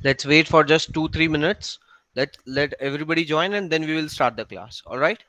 Let's wait for just 2 3 minutes. Let everybody join and then we will start the class. All right.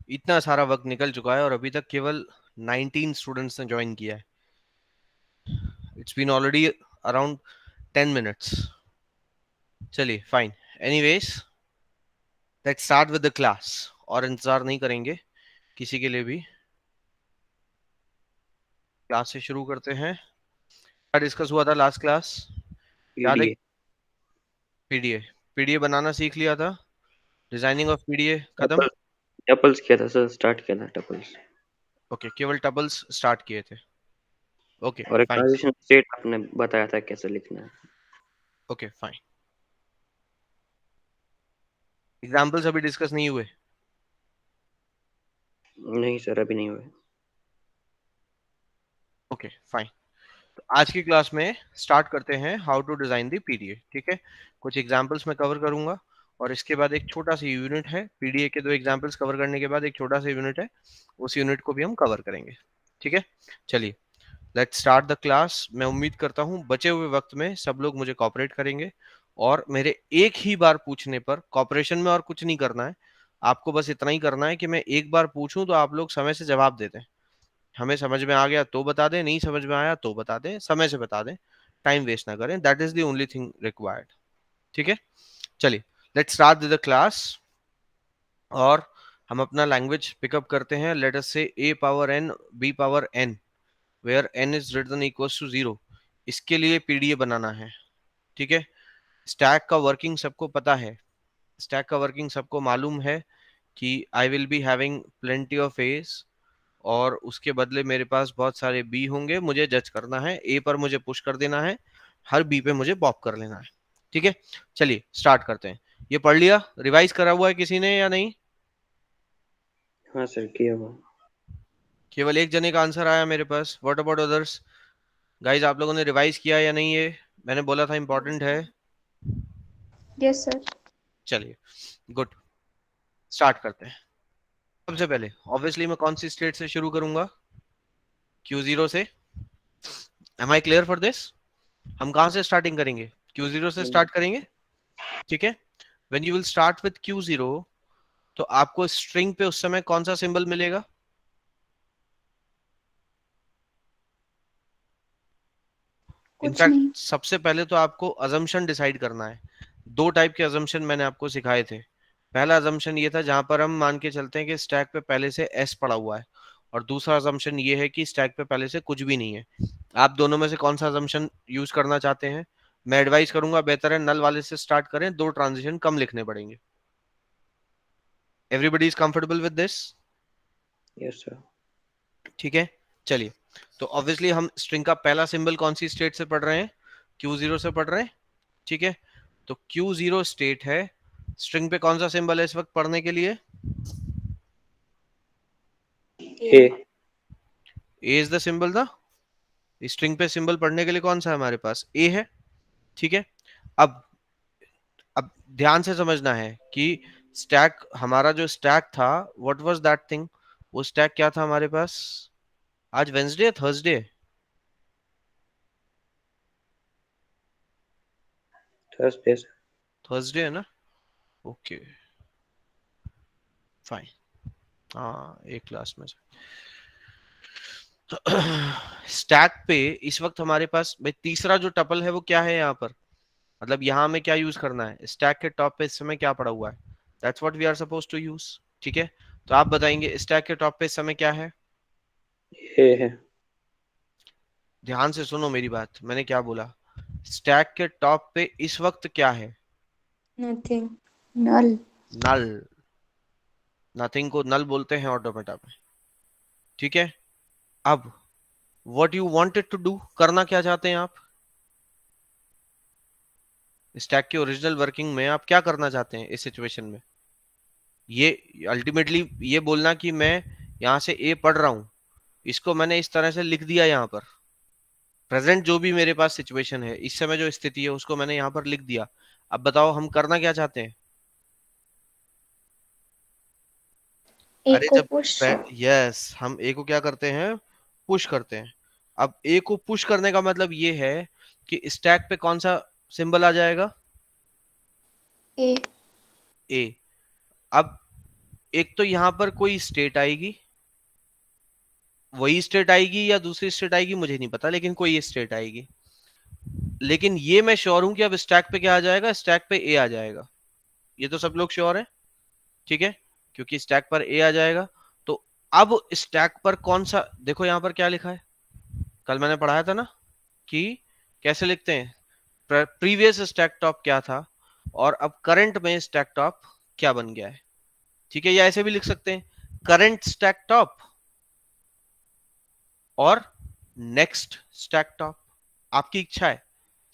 इतना सारा वक्त निकल चुका है और अभी तक केवल 19 स्टूडेंट्स ने ज्वाइन किया है. It's been already around 10 minutes. चलिए fine. Anyways, let's start with the class. और इंतजार नहीं करेंगे किसी के लिए भी. क्लास से शुरू करते हैं. क्या डिस्कस हुआ था लास्ट क्लास? याद है? PDA PDA. पीडीए बनाना सीख लिया था. डिजाइनिंग ऑफ पीडीए खत्म. टपल टपल्स किया था सर, स्टार्ट किया था टपल्स। ओके, केवल टबल्स स्टार्ट किए थे. ओके और एक फाइन. ट्रांजिशन स्टेट आपने बताया था कैसे लिखना है। Okay fine. एग्जाम्पल्स अभी डिस्कस नहीं हुए. नहीं सर, अभी नहीं हुए। Okay fine. तो आज की क्लास में स्टार्ट करते हैं how to design the PDA. ठीक है. कुछ एग्जांपल्स मैं कवर करूंगा और इसके बाद एक छोटा सा यूनिट है. पीडीए के दो एग्जांपल्स कवर करने के बाद एक छोटा सा यूनिट है, उस यूनिट को भी हम कवर करेंगे. ठीक है. चलिए लेट्स स्टार्ट द क्लास. मैं उम्मीद करता हूं बचे हुए वक्त में सब लोग मुझे कॉपरेट करेंगे और मेरे एक ही बार पूछने पर, कॉपरेशन में और कुछ नहीं करना है, आपको बस इतना ही करना है कि मैं एक बार पूछूं तो आप लोग समय से जवाब दे दें. हमें समझ में आ गया तो बता दें, नहीं समझ में आया तो बता दें, समय से बता दें, टाइम वेस्ट ना करें. That is the only thing required. ठीक है. चलिए लेट्स स्टार्ट द क्लास. और हम अपना लैंग्वेज पिकअप करते हैं. Late us say a power n b power n where n is greater than equals to 0. इसके लिए पीडीए बनाना है. ठीक है. स्टैक का वर्किंग सबको पता है. स्टैक का वर्किंग सबको मालूम है कि I will be having plenty of A's और उसके बदले मेरे पास बहुत सारे बी होंगे. मुझे जज करना है. ए पर मुझे पुश कर देना है, हर बी पे मुझे पॉप कर लेना है. ठीक है. चलिए स्टार्ट करते हैं. ये पढ़ लिया, रिवाइज करा हुआ है किसी ने या नहीं? हाँ सर, किया हुआ। केवल एक जने का आंसर आया मेरे पास. What about others? गाइस आप लोगों ने रिवाइज किया या नहीं? ये मैंने बोला था इंपॉर्टेंट है. Yes sir. चलिए गुड. स्टार्ट करते हैं. सबसे पहले ऑब्वियसली मैं कौन सी स्टेट से शुरू करूंगा? Q0 से. Am I clear for this? हम कहां से स्टार्टिंग करेंगे? Q0 से स्टार्ट करेंगे. ठीक है. When you will start with Q0 तो आपको स्ट्रिंग पे उस समय कौन सा सिंबल मिलेगा? कुछ इनफैक्ट नहीं। सबसे पहले तो आपको अजम्पशन डिसाइड करना है. दो टाइप के अजम्पशन मैंने आपको सिखाए थे. पहला अजम्पशन ये था जहां पर हम मान के चलते हैं कि स्टैक पे पहले से एस पड़ा हुआ है, और दूसरा अजम्पशन ये है कि स्टैक पे पहले से कुछ भी नहीं है. आप दोनों में से कौन सा अजम्पशन यूज करना चाहते हैं? मैं एडवाइस करूंगा बेहतर है नल वाले से स्टार्ट करें, दो ट्रांजिशन कम लिखने पड़ेंगे. Everybody is comfortable with this? Yes sir. ठीक है. चलिए. तो ऑब्वियसली हम स्ट्रिंग का पहला सिंबल कौन सी स्टेट से पढ़ रहे हैं? Q0 से पढ़ रहे हैं. ठीक है. तो Q0 स्टेट है. स्ट्रिंग पे कौन सा सिंबल है इस वक्त पढ़ने के लिए? ए। ए इज द सिंबल था. स्ट्रिंग पे सिंबल पढ़ने के लिए कौन सा है हमारे पास? ए है. ठीक है. अब अब ध्यान से समझना है कि स्टैक, हमारा जो स्टैक था, व्हाट वाज दैट थिंग? वो स्टैक क्या था हमारे पास? आज Wednesday, Thursday? Thursday sir. Thursday है ना. Okay fine. हाँ एक क्लास में से. स्टैक पे इस वक्त हमारे पास भाई तीसरा जो टपल है वो क्या है यहाँ पर? मतलब यहाँ हमें क्या यूज करना है? स्टैक के टॉप पे इस समय क्या पड़ा हुआ है? That's what we are suppose to use. ठीक है. तो आप बताएंगे स्टैक के टॉप पे इस समय क्या है? ए है। ध्यान से सुनो मेरी बात, मैंने क्या बोला. स्टैक के टॉप पे इस वक्त क्या है? नथिंग। नल। नल. नथिंग को नल बोलते हैं ऑटोमेटा में. ठीक है. अब what you wanted to do, करना क्या चाहते हैं आप? स्टैक की ओरिजिनल वर्किंग में आप क्या करना चाहते हैं इस सिचुएशन में? ये अल्टीमेटली ये बोलना कि मैं यहाँ से ए पढ़ रहा हूं, इसको मैंने इस तरह से लिख दिया यहाँ पर. प्रेजेंट जो भी मेरे पास सिचुएशन है, इस समय जो स्थिति है, उसको मैंने यहाँ पर लिख दिया. अब बताओ हम करना क्या चाहते हैं? ए अरे को जब पुश। यस, हम ए को क्या करते हैं? पुश करते हैं. अब ए को पुश करने का मतलब ये है कि स्टैक पे कौन सा सिंबल आ जाएगा? ए। ए. अब एक तो यहां पर कोई स्टेट आएगी, वही स्टेट आएगी या दूसरी स्टेट आएगी मुझे नहीं पता, लेकिन कोई स्टेट आएगी। लेकिन ये मैं श्योर हूं कि अब स्टैक पे क्या आ जाएगा, स्टैक पे ए आ जाएगा। ये तो सब लोग श्योर है, ठीक है, क्योंकि स्टैक पर ए आ जाएगा। तो अब स्टैक पर कौन सा, देखो यहां पर क्या लिखा है, कल मैंने पढ़ाया था ना कि कैसे लिखते हैं, प्रीवियस स्टैक टॉप क्या था और अब करंट में स्टैक टॉप क्या बन गया है, ठीक है। या ऐसे भी लिख सकते हैं, करंट स्टैक टॉप और नेक्स्ट स्टैक टॉप, आपकी इच्छा है,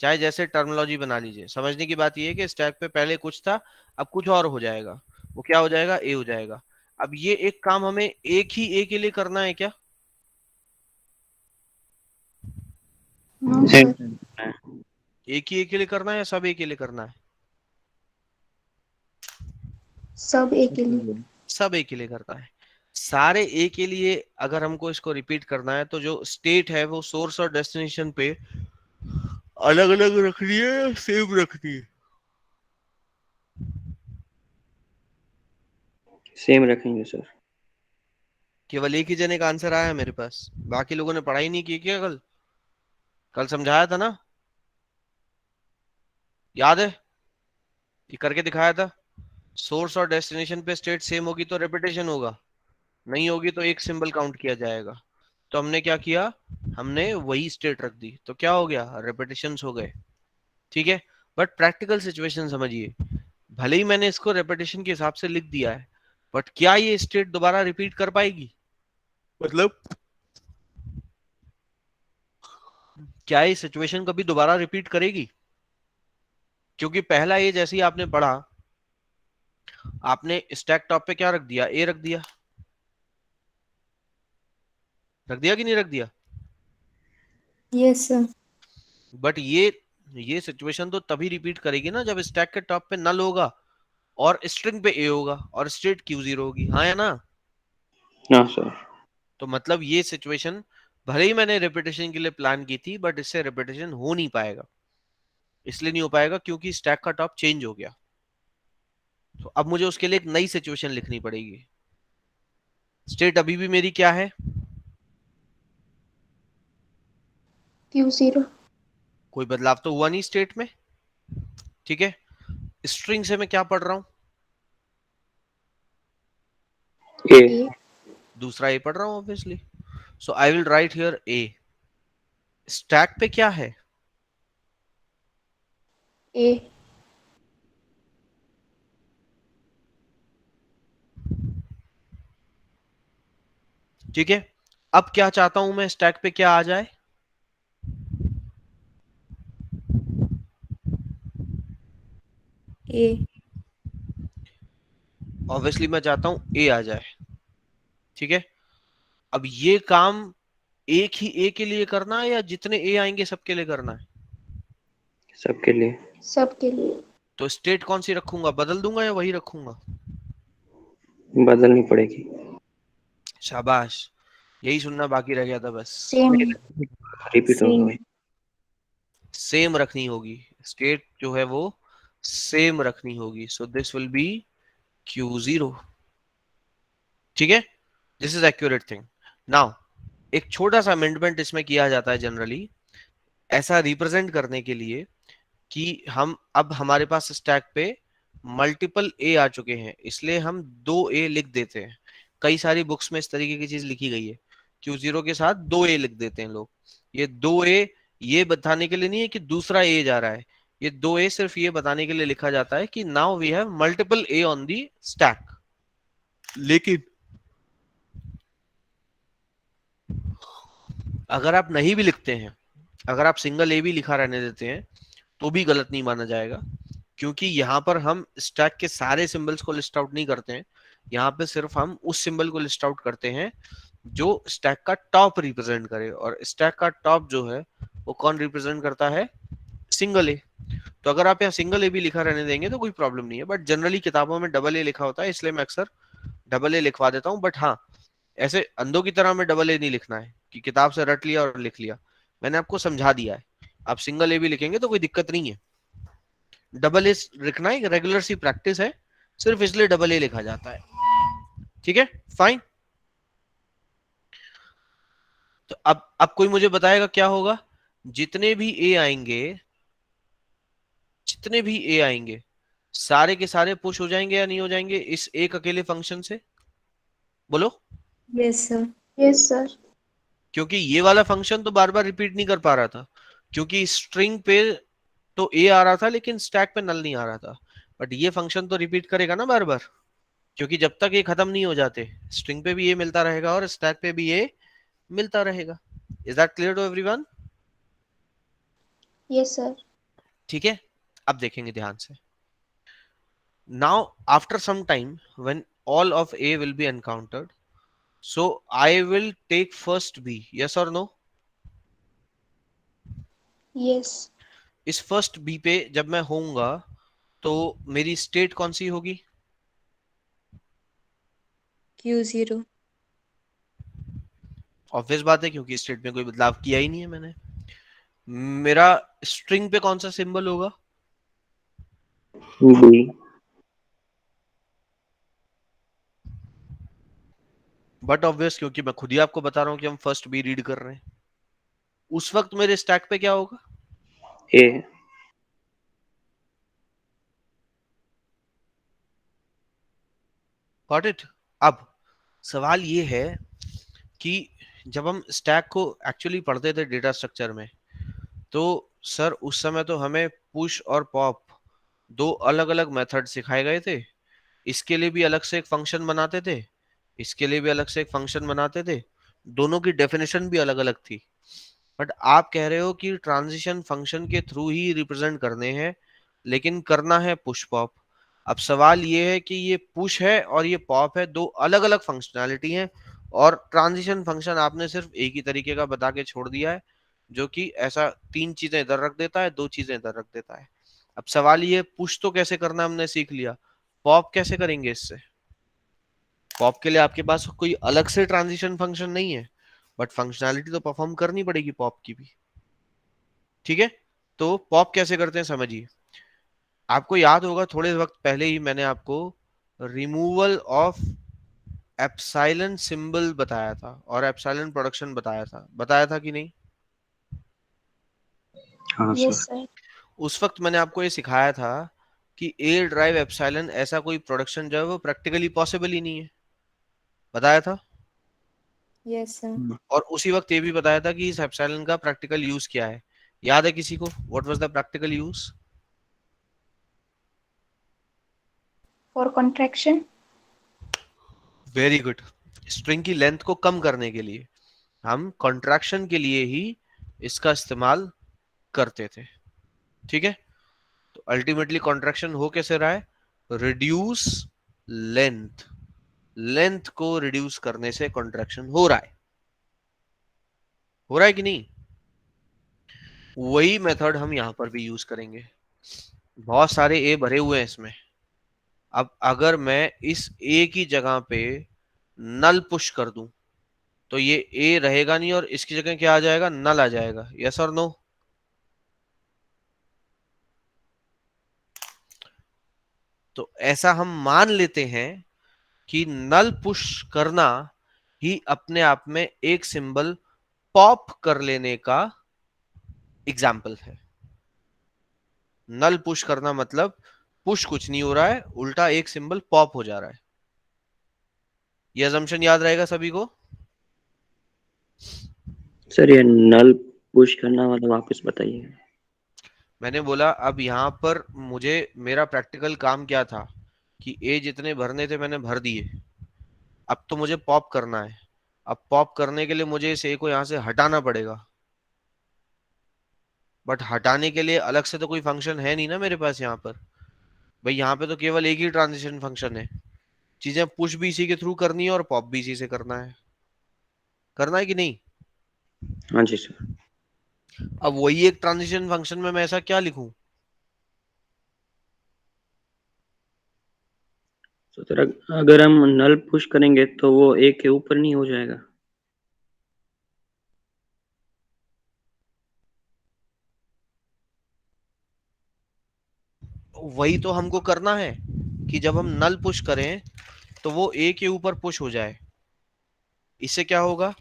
चाहे जैसे टर्मिनोलॉजी बना लीजिए। समझने की बात यह है कि स्टैक पे पहले कुछ था, अब कुछ और हो जाएगा, वो क्या हो जाएगा, ए हो जाएगा। अब ये एक काम हमें एक ही ए के लिए करना है क्या? नो सर, एक ही ए के लिए करना है या सब ए के लिए करना है? सब ए के लिए। सब ए के लिए करना है। सारे ए के लिए अगर हमको इसको रिपीट करना है तो जो स्टेट है वो सोर्स और डेस्टिनेशन पे अलग अलग रखनी है या सेम रखनी है? सेम रखेंगे सर। केवल एक ही जने का आंसर आया है मेरे पास, बाकी लोगों ने पढ़ाई नहीं की क्या? कल कल समझाया था ना, याद है? ये करके दिखाया था। सोर्स और डेस्टिनेशन पे स्टेट सेम होगी तो रेपिटेशन होगा, नहीं होगी तो एक सिंबल काउंट किया जाएगा। तो हमने क्या किया, हमने वही स्टेट रख दी, तो क्या हो गया, रेपिटेशंस हो गए, ठीक है। बट प्रैक्टिकल सिचुएशन समझिए, भले ही मैंने इसको रेपिटेशन के हिसाब से लिख दिया है, बट क्या ये स्टेट दोबारा रिपीट कर पाएगी? मतलब क्या ये सिचुएशन कभी दोबारा रिपीट करेगी? क्योंकि पहला ये जैसे ही आपने पढ़ा, आपने स्टैक टॉप पे क्या रख दिया, ए रख दिया, रख दिया कि नहीं रख दिया? Yes sir. बट ये सिचुएशन तो तभी रिपीट करेगी ना जब स्टैक के टॉप पे नल होगा और स्ट्रिंग पे ए होगा और स्टेट Q0 होगी, हाँ या ना? हाँ सर। तो मतलब ये सिचुएशन भले ही मैंने रेपिटेशन के लिए प्लान की थी, बट इससे रेपिटेशन हो नहीं पाएगा। इसलिए नहीं हो पाएगा क्योंकि स्टैक का टॉप चेंज हो गया। तो अब मुझे उसके लिए एक नई सिचुएशन लिखनी पड़ेगी। स्टेट अभी भी मेरी क्या है, Q0। कोई बदलाव तो हुआ नहीं स्टेट में, ठीक है। स्ट्रिंग से मैं क्या पढ़ रहा हूं, ए। ए। दूसरा ए पढ़ रहा हूं obviously. So I will write here A. Stack पे क्या है, ए। ठीक है। अब क्या चाहता हूं मैं, स्टैक पे क्या आ जाए, ए। ऑब्वियसली मैं चाहता हूं ए आ जाए, ठीक है। अब ये काम एक ही ए के लिए करना है या जितने ए आएंगे सबके लिए करना है? सबके लिए। सबके लिए। तो स्टेट कौन सी रखूंगा, बदल दूंगा या वही रखूंगा? बदलनी पड़ेगी। शाबाश, यही सुनना बाकी रह गया था बस। सेम। रिपीट होगा भाई। सेम रखनी होगी, स्टेट जो है वो सेम रखनी होगी। So this will be Q0, ठीक है। This is accurate thing. Now एक छोटा सा अमेंडमेंट इसमें किया जाता है जनरली, ऐसा रिप्रेजेंट करने के लिए कि हम अब हमारे पास स्टैक पे मल्टीपल ए आ चुके हैं, इसलिए हम 2 ए लिख देते हैं। कई सारी बुक्स में इस तरीके की चीज लिखी गई है, Q0 के साथ 2 ए लिख देते हैं लोग। ये 2 ए ये बताने के लिए नहीं है कि दूसरा ए जा रहा है, ये 2 ए सिर्फ ये बताने के लिए लिखा जाता है कि now we have multiple A on the stack. लेकिन अगर आप नहीं भी लिखते हैं, अगर आप सिंगल ए भी लिखा रहने देते हैं तो भी गलत नहीं माना जाएगा, क्योंकि यहाँ पर हम स्टैक के सारे सिंबल्स को लिस्ट आउट नहीं करते हैं। यहाँ पे सिर्फ हम उस सिंबल को लिस्ट आउट करते हैं जो स्टैक का टॉप रिप्रेजेंट करे, और स्टैक का टॉप जो है वो कौन रिप्रेजेंट करता है, सिंगल ए। तो अगर आप यहाँ सिंगल ए भी लिखा रहने देंगे तो कोई प्रॉब्लम नहीं है, बट जनरली किताबों में डबल ए लिखा होता है, इसलिए मैं अक्सर डबल ए लिखवा देता हूँ। बट हाँ, ऐसे अंधों की तरह में डबल ए नहीं लिखना है कि किताब से रट लिया और लिख लिया। मैंने आपको समझा दिया है, आप सिंगल ए भी लिखेंगे तो कोई दिक्कत नहीं है। डबल ए लिखना एक रेगुलर सी प्रैक्टिस है, सिर्फ इसलिए डबल ए लिखा जाता है। ठीक है, फाइन। तो अब कोई मुझे बताएगा क्या होगा? जितने भी ए आएंगे, जितने भी ए आएंगे सारे के सारे पुश हो जाएंगे या नहीं हो जाएंगे इस एक अकेले फंक्शन से? बोलो। Yes sir. Yes sir. क्योंकि ये वाला फंक्शन तो बार बार रिपीट नहीं कर पा रहा था, क्योंकि स्ट्रिंग पे तो ए आ रहा था लेकिन स्टैक पे नल नहीं आ रहा था। बट ये फंक्शन तो रिपीट करेगा ना बार बार, क्योंकि जब तक ये खत्म नहीं हो जाते स्ट्रिंग पे भी ये मिलता रहेगा और स्टैक पे भी ये मिलता रहेगा। Is that clear to everyone? Yes sir. ठीक है, अब देखेंगे ध्यान से। Now after some time when all of A will be encountered, so I will take first B, yes और नो? यस। इस फर्स्ट बी पे जब मैं होऊंगा तो मेरी स्टेट कौन सी होगी? Q0। ऑब्वियस बात है, क्योंकि स्टेट में कोई बदलाव किया ही नहीं है मैंने। मेरा स्ट्रिंग पे कौन सा सिंबल होगा? बी। बट ऑब्वियस, क्योंकि मैं खुद ही आपको बता रहा हूं कि हम फर्स्ट बी रीड कर रहे हैं। उस वक्त मेरे स्टैक पे क्या होगा? ए। Got it? अब सवाल ये है कि जब हम स्टैक को एक्चुअली पढ़ते थे डेटा स्ट्रक्चर में, तो सर उस समय तो हमें पुश और पॉप दो अलग अलग मेथड सिखाए गए थे। इसके लिए भी अलग से एक फंक्शन बनाते थे, इसके लिए भी अलग से एक फंक्शन बनाते थे, दोनों की डेफिनेशन भी अलग अलग थी। बट आप कह रहे हो कि ट्रांजिशन फंक्शन के थ्रू ही रिप्रेजेंट करने हैं, लेकिन करना है पुश पॉप। अब सवाल ये है कि ये पुश है और ये पॉप है, दो अलग अलग फंक्शनैलिटी हैं, और ट्रांजिशन फंक्शन आपने सिर्फ एक ही तरीके का बता के छोड़ दिया है, जो कि ऐसा तीन चीजें इधर रख देता है, दो चीजें इधर रख देता है। अब सवाल ये, पुश तो कैसे करना हमने सीख लिया, पॉप कैसे करेंगे इससे? पॉप के लिए आपके पास कोई अलग से ट्रांजिशन फंक्शन नहीं है, बट फंक्शनैलिटी तो परफॉर्म करनी पड़ेगी पॉप की भी। ठीक है, तो पॉप कैसे करते हैं समझिए। आपको याद होगा थोड़े वक्त पहले ही मैंने आपको रिमूवल ऑफ एप्सिलॉन सिंबल बताया था और एप्सिलॉन प्रोडक्शन बताया था कि नहीं? हाँ यस सर। सर। उस वक्त मैंने आपको ये सिखाया था कि ए ड्राइव एप्सिलॉन ऐसा कोई प्रोडक्शन जो है वो प्रैक्टिकली पॉसिबल ही नहीं है, बताया था। Yes sir. और उसी वक्त ये भी बताया था कि इस एप्सिलॉन का प्रैक्टिकल यूज क्या है। याद है किसी को? What was the practical use? For contraction. Very good. String की लेंथ को कम करने के लिए हम कॉन्ट्रैक्शन के लिए ही इसका इस्तेमाल करते थे। ठीक है, तो अल्टीमेटली कॉन्ट्रैक्शन हो कैसे रहा है? रिड्यूस लेंथ, लेंथ को रिड्यूस करने से कॉन्ट्रैक्शन हो रहा है। हो रहा है कि नहीं? वही मेथड हम यहां पर भी यूज करेंगे। बहुत सारे ए भरे हुए हैं इसमें। अब अगर मैं इस ए की जगह पे नल पुश कर दूं तो ये ए रहेगा नहीं और इसकी जगह क्या आ जाएगा? नल आ जाएगा। यस और नो? तो ऐसा हम मान लेते हैं कि नल पुश करना ही अपने आप में एक सिंबल पॉप कर लेने का एग्जाम्पल है। नल पुश करना मतलब पुश कुछ नहीं हो रहा है, उल्टा एक सिंबल पॉप हो जा रहा है। ये अजम्पशन याद रहेगा सभी को? सर ये नल पुश करना वाला वापस बताइए। मैंने बोला अब यहां पर मुझे मेरा प्रैक्टिकल काम क्या था कि ए जितने भरने थे मैंने भर दिए। अब तो मुझे पॉप करना है। अब पॉप करने के लिए मुझे इस ए को यहां से हटाना पड़ेगा, बट हटाने के लिए अलग से तो कोई फंक्शन है नहीं ना मेरे पास यहाँ पर। भाई यहाँ पे तो केवल एक ही ट्रांजिशन फंक्शन है। चीजें पुश भी इसी के थ्रू करनी है और पॉप भी इसी से करना है कि नहीं? हाँ जी सर। अब वही एक ट्रांजिशन फंक्शन में मैं ऐसा क्या लिखूं? तो सर अगर हम नल पुश करेंगे तो वो ए के ऊपर नहीं हो जाएगा? वही तो हमको करना है कि जब हम नल पुश करें तो वो ए के ऊपर पुश हो जाए। इससे क्या होगा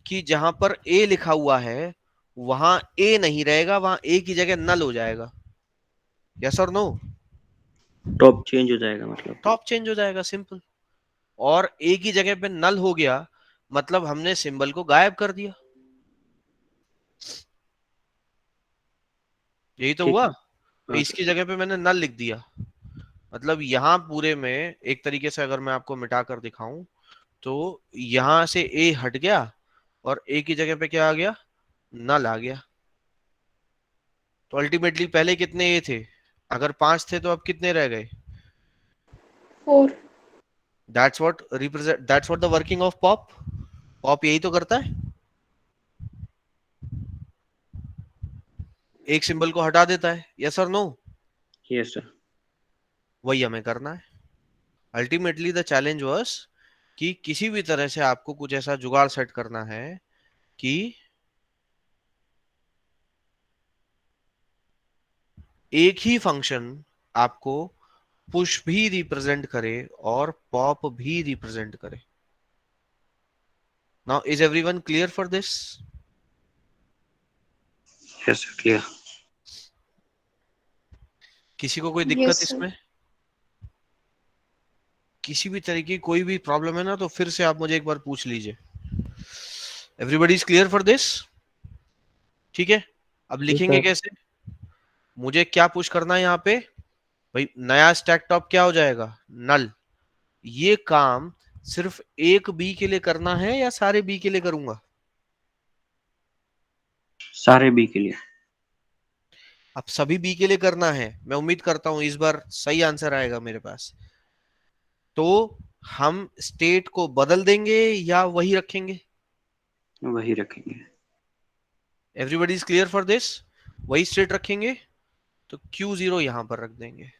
कि जहां पर ए लिखा हुआ है वहां ए नहीं रहेगा, वहां ए की जगह नल हो जाएगा। यस और नो? टॉप चेंज हो जाएगा मतलब। टॉप चेंज हो जाएगा, सिंपल। और ए की जगह पे नल हो गया मतलब हमने सिंबल को गायब कर दिया। यही तो ठीक हुआ। है। तो हाँ इसकी सर। जगह पे मैंने नल लिख दिया। मतलब यहां पूरे में एक तरीके से अगर मैं आपको मिटा कर दिखाऊं तो यहां से ए हट गया और ए की जगह पे क्या आ गया? नल आ गया। तो अल्टीमेटली पहले कितने ए थे? अगर 5 थे तो अब कितने रह गए? 4. That's what the working of pop. Pop यही तो करता है, एक सिंबल को हटा देता है। यस और नो? Yes sir. वही हमें करना है। अल्टीमेटली द चैलेंज वाज कि किसी भी तरह से आपको कुछ ऐसा जुगाड़ सेट करना है कि एक ही फंक्शन आपको पुश भी रिप्रेजेंट करे और पॉप भी रिप्रेजेंट करे। Now is everyone clear for this? Yes sir, clear. किसी को कोई Yes, दिक्कत sir. इसमें? किसी भी तरह की कोई भी प्रॉब्लम है ना तो फिर से आप मुझे एक बार पूछ लीजिए। Everybody is clear for this? ठीक है। अब जी लिखेंगे सर। कैसे? मुझे क्या पुश करना है यहाँ पे? भाई नया स्टैक टॉप क्या हो जाएगा? नल। ये काम सिर्फ एक बी के लिए करना है या सारे बी के लिए करूंगा? सारे बी के लिए। अब सभी बी के लिए करना है। मैं उम्मीद करता हूं इस बार सही आंसर आएगा मेरे पास। तो हम स्टेट को बदल देंगे या वही रखेंगे? वही रखेंगे। Everybody is clear for this? वही स्टेट रखेंगे। तो Q0 यहां पर रख देंगे।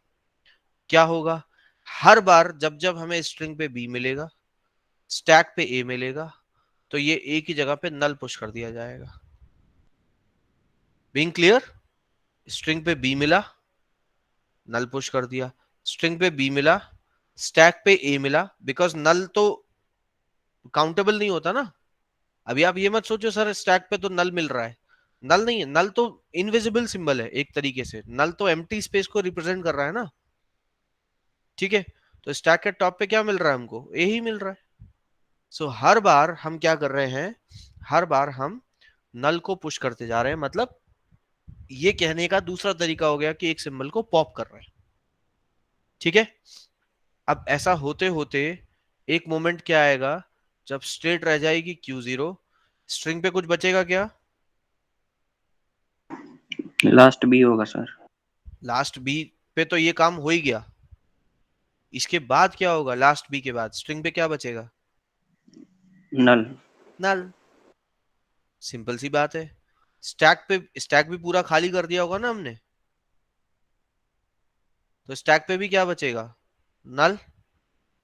क्या होगा? हर बार जब जब हमें स्ट्रिंग पे बी मिलेगा, स्टैक पे ए मिलेगा, तो ये ए की जगह पे नल पुश कर दिया जाएगा। Being clear? स्ट्रिंग पे बी मिला, नल पुश कर दिया। स्ट्रिंग पे बी मिला, स्टैक पे ए मिला, बिकॉज नल तो काउंटेबल नहीं होता ना। अभी आप ये मत सोचो सर स्टैक पे तो नल मिल रहा है। नल नहीं है, नल तो इनविजिबल सिंबल है एक तरीके से। नल तो एम्प्टी स्पेस को रिप्रेजेंट कर रहा है ना। ठीक है। तो स्टैक के टॉप पे क्या मिल रहा है हमको? ए ही मिल रहा है। सो हर बार हम क्या कर रहे हैं? हर बार हम नल को पुश करते जा रहे हैं। मतलब ये कहने का दूसरा तरीका हो गया कि एक सिंबल को पॉप कर रहे हैं। ठीक है। अब ऐसा होते होते एक मोमेंट क्या आएगा जब स्ट्रेट रह जाएगी Q0, स्ट्रिंग पे कुछ बचेगा क्या? लास्ट बी होगा सर। लास्ट बी पे तो ये काम हो ही गया। इसके बाद क्या होगा? लास्ट बी के बाद स्ट्रिंग पे क्या बचेगा? नल। नल। सिंपल सी बात है। स्टैक भी पूरा खाली कर दिया होगा ना हमने, तो स्टैक पे भी क्या बचेगा? नल।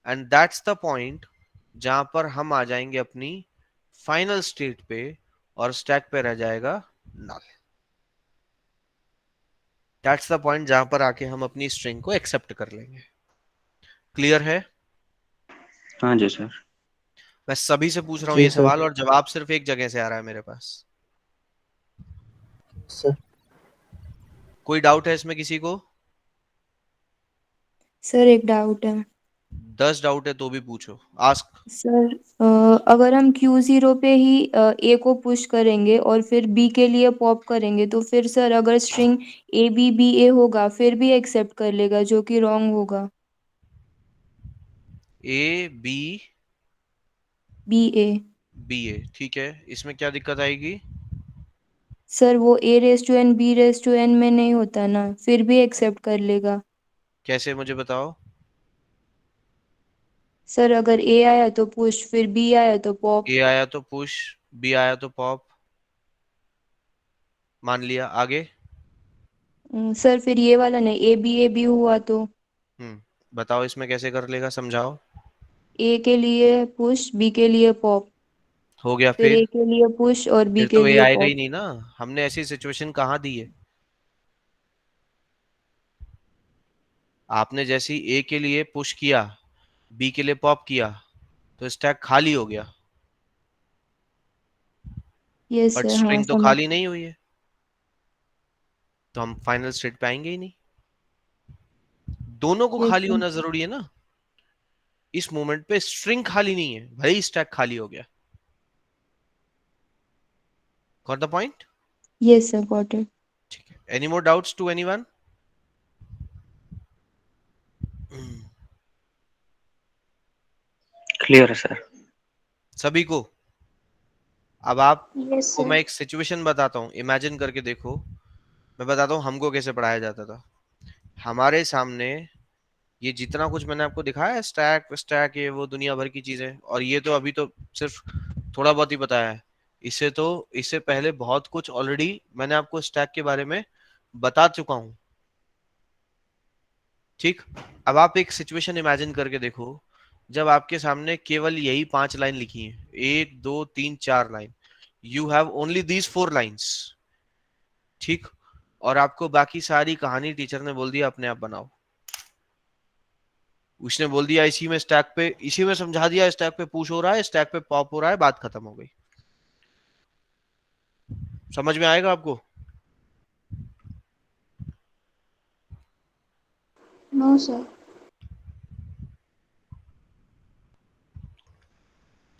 एंड दैट्स द पॉइंट जहां पर हम आ जाएंगे अपनी फाइनल स्टेट पे और स्टैक पे रह जाएगा नल। दैट्स द पॉइंट जहां पर आके हम अपनी स्ट्रिंग को एक्सेप्ट कर लेंगे। क्लियर है? हाँ जी सर। मैं सभी से पूछ रहा हूँ जी ये सर। सवाल और जवाब सिर्फ एक जगह से आ रहा है मेरे पास। सर। कोई डाउट है इसमें किसी को? सर एक डाउट है। 10 डाउट है तो भी पूछो। आस्क। सर अगर हम Q0 पे ही ए को पुश करेंगे और फिर बी के लिए पॉप करेंगे तो फिर सर अगर string A B B A होगा फिर भी एक्सेप्ट कर लेगा जो कि रॉन्ग होगा। A B B A। B A ठीक है। इसमें क्या दिक्कत आएगी? सर वो A⁻n B⁻n में नहीं होता ना, फिर भी एक्सेप्ट कर लेगा। कैसे मुझे बताओ। सर अगर A आया तो पुश, फिर B आया तो पॉप। A आया तो पुश, B आया तो पॉप। मान लिया, आगे। सर फिर ये वाला नहीं, A B हुआ तो बताओ इसमें कैसे कर लेगा, समझाओ। A के लिए पुश, B के लिए पॉप, हो गया फिर फिर? A के लिए पुश और B फिर के तो ए लिए आएगा ही पॉप। नहीं ना। हमने ऐसी सिचुएशन कहाँ दी है? आपने जैसी ए के लिए पुश किया बी के लिए पॉप किया तो स्टैक खाली हो गया, यस बट सर, हाँ स्ट्रिंग तो समझ। खाली नहीं हुई है, तो हम फाइनल स्टेट पे आएंगे ही नहीं। दोनों को यस खाली सर। होना जरूरी है ना। इस मोमेंट पे स्ट्रिंग खाली नहीं है, भाई स्टैक खाली हो गया। Got the point? Yes sir, got it. ठीक है, any more doubts to anyone? Clear है सर। सभी को? अब यस आपको सर। मैं एक सिचुएशन बताता हूँ, इमेजिन करके देखो। मैं बताता हूँ हमको कैसे पढ़ाया जाता था। हमारे सामने ये जितना कुछ मैंने आपको दिखाया है, स्टैक स्टैक ये वो दुनिया भर की चीजें, और ये तो अभी तो सिर्फ थोड़ा बहुत ही बताया है। इससे पहले बहुत कुछ ऑलरेडी मैंने आपको स्टैक के बारे में बता चुका हूँ। ठीक। अब आप एक सिचुएशन इमेजिन करके देखो, जब आपके सामने केवल यही 5 लाइन लिखी है, 1 2 3 4 line, you have only these 4 lines. ठीक। और आपको बाकी सारी कहानी टीचर ने बोल दिया अपने आप बनाओ। उसने बोल दिया इसी में स्टैक पे, इसी में समझा दिया स्टैक पे पुश हो रहा है, स्टैक पे पॉप हो रहा है, बात खत्म हो गई। समझ में आएगा आपको? No sir.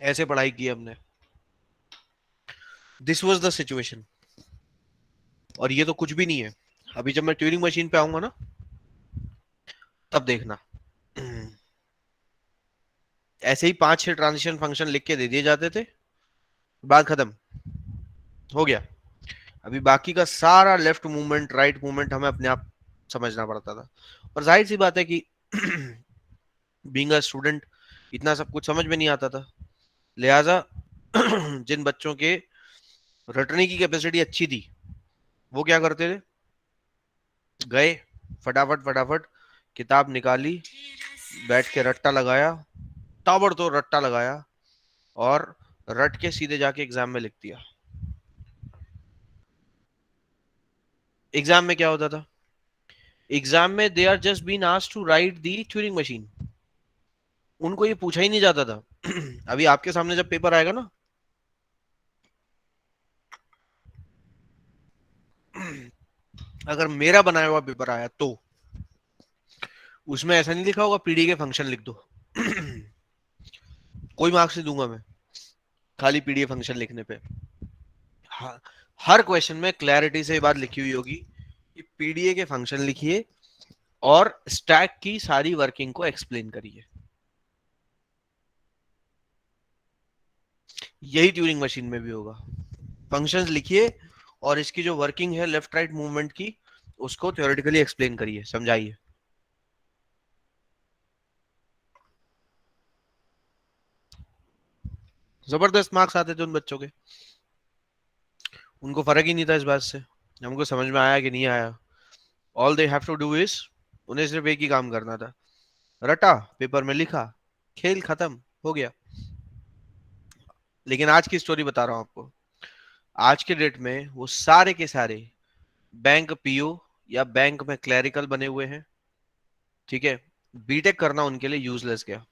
ऐसे पढ़ाई की हमने। This was the situation. और ये तो कुछ भी नहीं है। अभी जब मैं ट्यूरिंग मशीन पे आऊंगा ना, तब देखना। ऐसे ही 5 6 ट्रांजिशन फंक्शन लिख के दे दिए जाते थे, बात खत्म हो गया। अभी बाकी का सारा लेफ्ट मूवमेंट राइट मूवमेंट हमें अपने आप समझना पड़ता था। और जाहिर सी बात है कि बीइंग अ स्टूडेंट इतना सब कुछ समझ में नहीं आता था। लिहाजा जिन बच्चों के रटने की कैपेसिटी अच्छी थी, वो क्या करते थे, गए फटाफट फटाफट किताब निकाली, बैठ के रट्टा लगाया, ताबड़तोड़ रट्टा लगाया, और रट के सीधे जाके एग्जाम में लिख दिया। एग्जाम में क्या होता था? एग्जाम में they are just been asked to write the Turing machine. उनको ये पूछा ही नहीं जाता था। अभी आपके सामने जब पेपर आएगा ना, अगर मेरा बनाया हुआ पेपर आया तो उसमें ऐसा नहीं लिखा होगा पीडी के फंक्शन लिख दो। कोई मार्क्स नहीं दूंगा मैं खाली पीडीए फंक्शन लिखने पे। हाँ, हर क्वेश्चन में क्लैरिटी से ये बात लिखी हुई होगी कि पीडीए के फंक्शन लिखिए और स्टैक की सारी वर्किंग को एक्सप्लेन करिए। यही ट्यूरिंग मशीन में भी होगा। फंक्शंस लिखिए और इसकी जो वर्किंग है लेफ्ट राइट मूवमेंट की, उसको थ्योरेटिकली एक्सप्लेन करिए, समझाइए। जबरदस्त मार्क्स आते थे उन बच्चों के। उनको फर्क ही नहीं था इस बात से हमको समझ में आया कि नहीं आया। All they have to do is, उन्हें सिर्फ एक ही काम करना था, रटा पेपर में लिखा, खेल खत्म हो गया। लेकिन आज की स्टोरी बता रहा हूं आपको। आज के डेट में वो सारे के सारे बैंक पीओ या बैंक में क्लरिकल बने हुए हैं। ठीक है। बीटेक करना उनके लिए यूजलेस गया।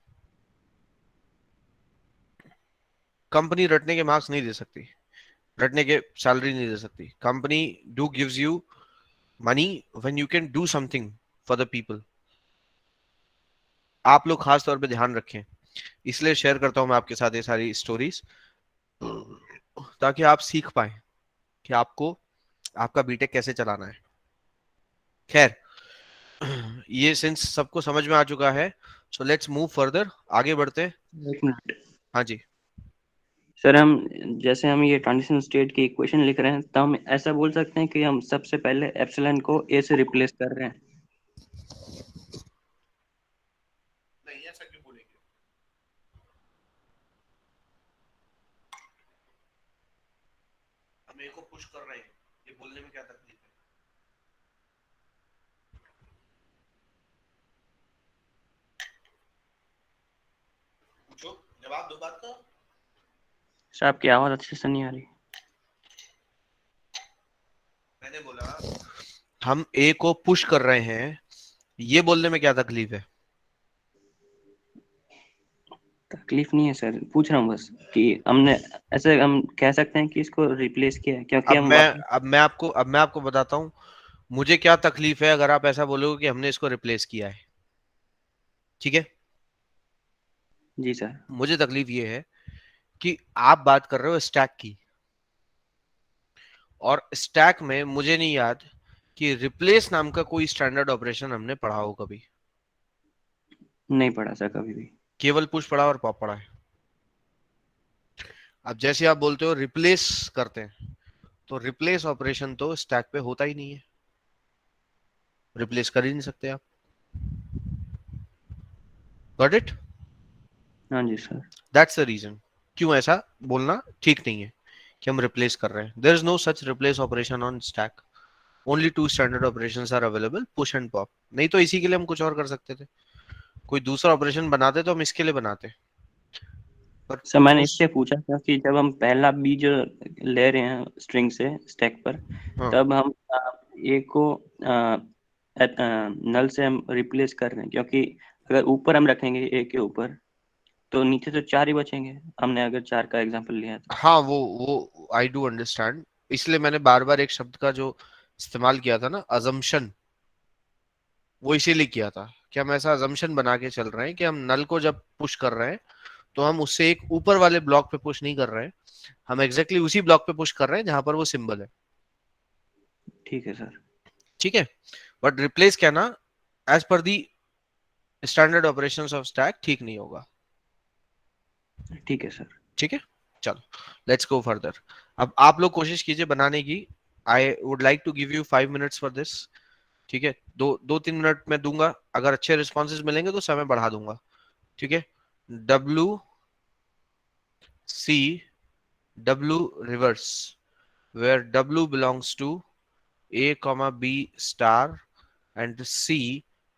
कंपनी रटने के मार्क्स नहीं दे सकती, रटने के सैलरी नहीं दे सकती। Company do gives you money when you can do something for the people. आप लोग खास तौर पे ध्यान रखें, इसलिए शेयर करता हूं मैं आपके साथ ये सारी स्टोरीज, ताकि आप सीख पाए कि आपको आपका बीटेक कैसे चलाना है। खैर, ये सिंस सबको समझ में आ चुका है, सो लेट्स मूव फर्दर, आगे बढ़ते हैं। एक मिनट हाँ जी। सर, हम जैसे हम ये ट्रांजिशन स्टेट की इक्वेशन लिख रहे हैं, तो हम ऐसा बोल सकते हैं कि हम सबसे पहले एप्सिलॉन को ए से रिप्लेस कर रहे हैं। नहीं ऐसा क्यों बोलेंगे? हम ए को पुश कर रहे हैं, ये बोलने में क्या तकलीफ है? पूछो, जवाब दो बात का। सर, आपकी आवाज अच्छे से नहीं आ रही। मैंने बोला हम ए को पुश कर रहे हैं, ये बोलने में क्या तकलीफ है? तकलीफ नहीं है सर, पूछ रहा हूँ बस कि हमने ऐसे हम कह सकते हैं कि इसको रिप्लेस किया है, क्योंकि हम वापस। अब मैं आपको बताता हूँ मुझे क्या तकलीफ है अगर आप ऐसा बोलोगे कि हमने इसको रिप्लेस किया है। ठीक है, जी सर। मुझे तकलीफ ये है कि आप बात कर रहे हो स्टैक की, और स्टैक में मुझे नहीं याद कि रिप्लेस नाम का कोई स्टैंडर्ड ऑपरेशन हमने पढ़ा हो कभी। नहीं पढ़ा सर कभी भी। केवल पुश पढ़ा और पॉप पढ़ा है। अब जैसे आप बोलते हो रिप्लेस करते हैं, तो रिप्लेस ऑपरेशन तो स्टैक पे होता ही नहीं है, रिप्लेस कर ही नहीं सकते आप। Got it? हाँ जी सर। दैट्स द रीजन क्यों ऐसा बोलना ठीक नहीं है कि हम रिप्लेस कर रहे हैं। There is no such replace operation on stack. Only two standard operations are available, push and pop. नहीं तो इसी के लिए हम कुछ और कर सकते थे, कोई दूसरा ऑपरेशन बनाते तो हम इसके लिए बनाते, पर सर मैंने पुश। इसलिए पूछा क्योंकि जब हम पहला बीज ले रहे हैं स्ट्रिंग से स्टैक पर, हाँ तब हम ए को नल से हम रिप्लेस कर रहे हैं, क्योंकि अगर ऊपर हम रखेंगे ए के ऊपर तो नीचे तो चार ही बचेंगे, हमने अगर चार का एग्जांपल लिया तो। हाँ, वो आई डू अंडरस्टैंड। इसलिए मैंने बार बार एक शब्द का जो इस्तेमाल किया था ना, अजम्पशन, वो इसीलिए किया था कि हम ऐसा अजम्पशन बना के चल रहे हैं कि हम नल को जब पुश कर रहे हैं तो हम उससे एक ऊपर वाले ब्लॉक पे पुश नहीं कर रहे हैं, हम एग्जैक्टली उसी ब्लॉक पे पुश कर रहे हैं जहां पर वो सिंबल है। ठीक है सर। ठीक है, बट रिप्लेस क्या ना, as per the standard operations of stack ठीक नहीं होगा। ठीक है सर। ठीक है, चलो लेट्स गो फर्दर। अब आप लोग कोशिश कीजिए बनाने की। I would like to give you 5 minutes for this. ठीक है, दो दो 3 मिनट में दूंगा, अगर अच्छे रिस्पॉन्सेज मिलेंगे तो समय बढ़ा दूंगा। ठीक है, W C W reverse, where W belongs to A comma B star and C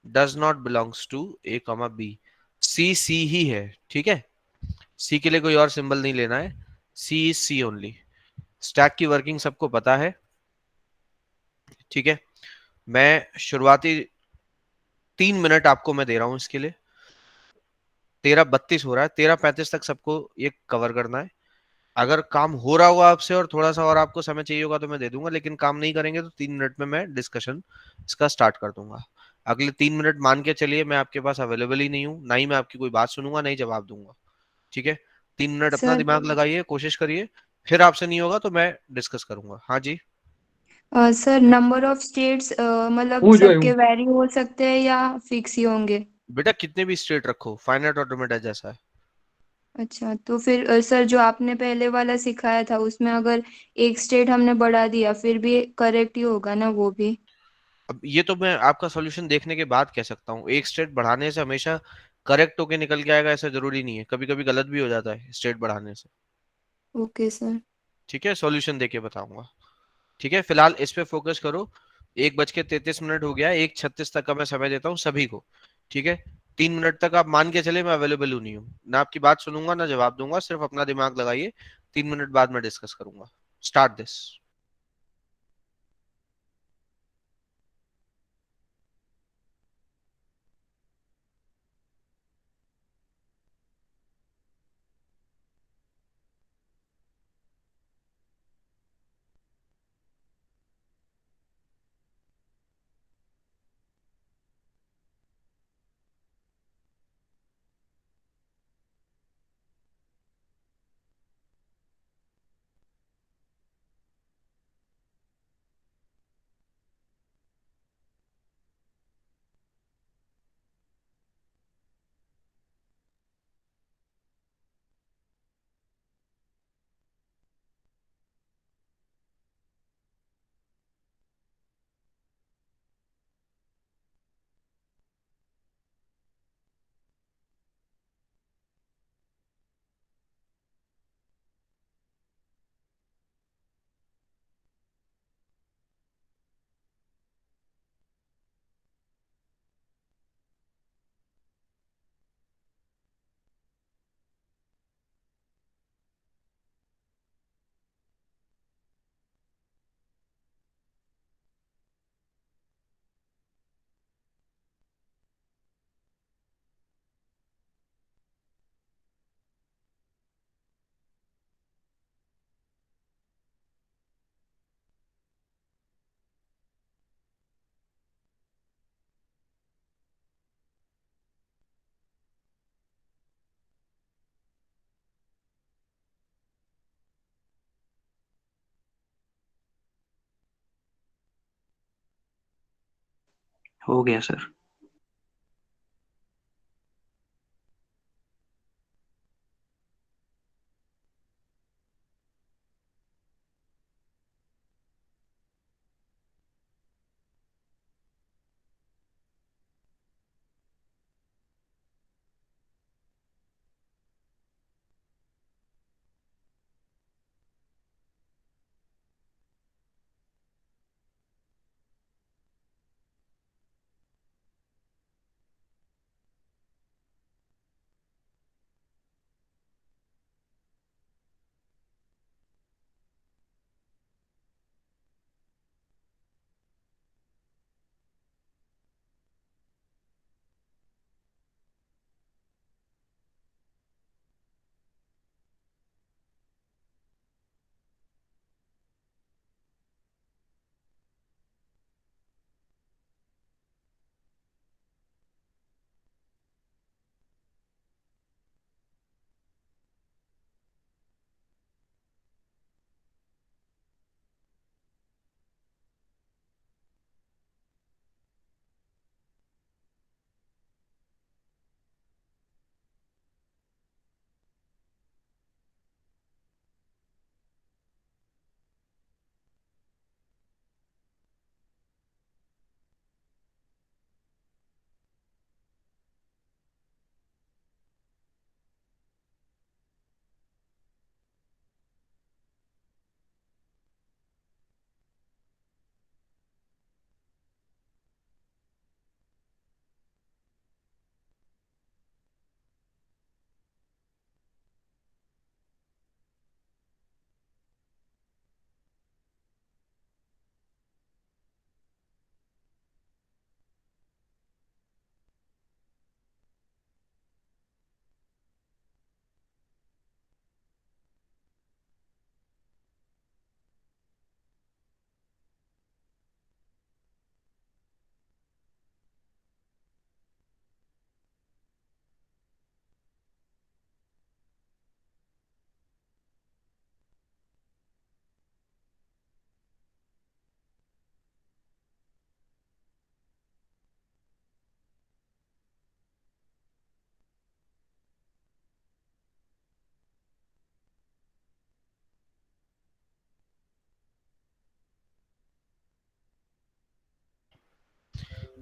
does not belongs to A comma B। C C ही है, ठीक है, C के लिए कोई और सिंबल नहीं लेना है, C is C only। Stack की वर्किंग सबको पता है। ठीक है, मैं शुरुआती 3 मिनट आपको मैं दे रहा हूं इसके लिए। 13:32 हो रहा है, 13:35 तक सबको ये कवर करना है। अगर काम हो रहा होगा आपसे और थोड़ा सा और आपको समय चाहिए होगा तो मैं दे दूंगा, लेकिन काम नहीं करेंगे तो 3 मिनट में मैं डिस्कशन इसका स्टार्ट कर दूंगा। अगले 3 मिनट मान के चलिए मैं आपके पास अवेलेबल ही नहीं हूँ, ना ही मैं आपकी कोई बात सुनूंगा, नहीं जवाब दूंगा। ठीक है, 3 मिनट अपना सर दिमाग लगाइए, कोशिश करिए, फिर आपसे नहीं होगा तो मैं डिस्कस करूंगा। हाँ जी। सर नंबर ऑफ स्टेट्स मतलब हूँ जो है सबके हूँ। वैरी हो सकते हैं या फिक्स ही होंगे? बेटा कितने भी स्टेट रखो, फाइनाइट ऑटोमेटा जैसा है। अच्छा, तो फिर सर जो आपने पहले वाला सिखाया था उसमें अगर एक स्टेट हमने बढ़ा दिया फिर भी करेक्ट ही होगा ना वो भी? अब ये तो मैं आपका सॉल्यूशन देखने के बाद कह सकता हूँ, एक स्टेट बढ़ाने से हमेशा करेक्ट होके निकल के आएगा ऐसा जरूरी नहीं है, कभी कभी गलत भी हो जाता है स्टेट बढ़ाने से। Okay sir. ठीक है, सॉल्यूशन देके बताऊंगा। ठीक है, फिलहाल इस पे फोकस करो। 1:33 हो गया है, 1:36 तक का मैं समय देता हूँ सभी को। ठीक है, 3 मिनट तक आप मान के चले मैं अवेलेबल हूँ नहीं हूँ, ना आपकी बात सुनूंगा ना जवाब दूंगा, सिर्फ अपना दिमाग लगाइए। 3 मिनट बाद मैं डिस्कस करूंगा। Start this. हो गया सर।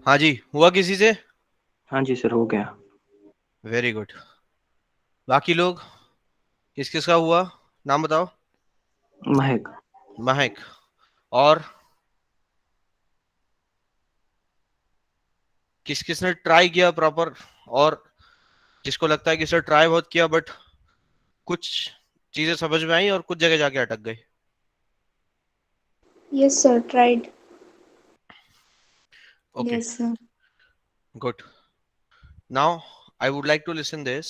हाँ जी, हुआ किसी से? हाँ जी सर, हो गया। Very good. बाकी लोग, किस किस का हुआ, नाम बताओ। महक। महक। और किस किस ने ट्राई किया प्रॉपर, और जिसको लगता है कि सर ट्राई बहुत किया बट कुछ चीजें समझ में आई और कुछ जगह जाके अटक गई? Yes, sir, tried. Okay, yes sir. Good. Now I would like to listen this.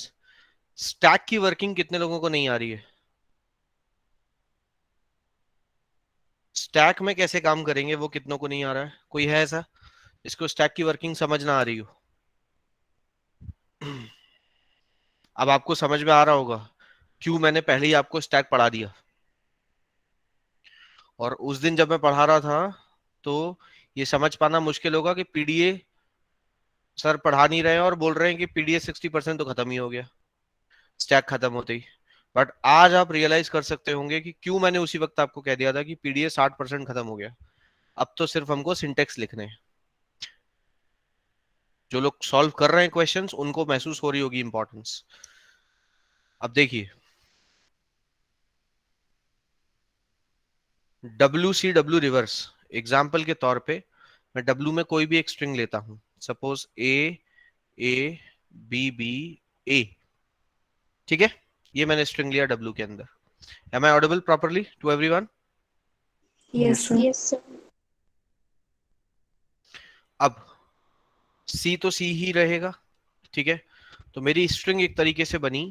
Stack की वर्किंग कितने लोगों को नहीं आ रही है? स्टैक में कैसे काम करेंगे वो कितनों को नहीं आ रहा है? कोई है ऐसा जिसको स्टैक की वर्किंग समझ ना आ रही हो? अब आपको समझ में आ रहा होगा क्यों मैंने पहले ही आपको स्टैक पढ़ा दिया। और उस दिन जब मैं पढ़ा रहा था तो ये समझ पाना मुश्किल होगा कि पीडीए सर पढ़ा नहीं रहे हैं और बोल रहे हैं कि पीडीए 60% तो खत्म ही हो गया स्टैक खत्म होते ही। बट आज आप रियलाइज कर सकते होंगे कि क्यों मैंने उसी वक्त आपको कह दिया था कि पीडीए 60% खत्म हो गया। अब तो सिर्फ हमको सिंटेक्स लिखने हैं। जो लोग सॉल्व कर रहे हैं क्वेश्चंस उनको महसूस हो रही होगी इंपॉर्टेंस। अब देखिए, WCW रिवर्स एग्जाम्पल के तौर पे मैं W में कोई भी एक स्ट्रिंग लेता हूं, suppose A B B A। ठीक है, ये मैंने स्ट्रिंग लिया W के अंदर। Am I audible properly to everyone? Yes yes sir. Sir. Yes, sir. अब C तो C ही रहेगा। ठीक है, तो मेरी स्ट्रिंग एक तरीके से बनी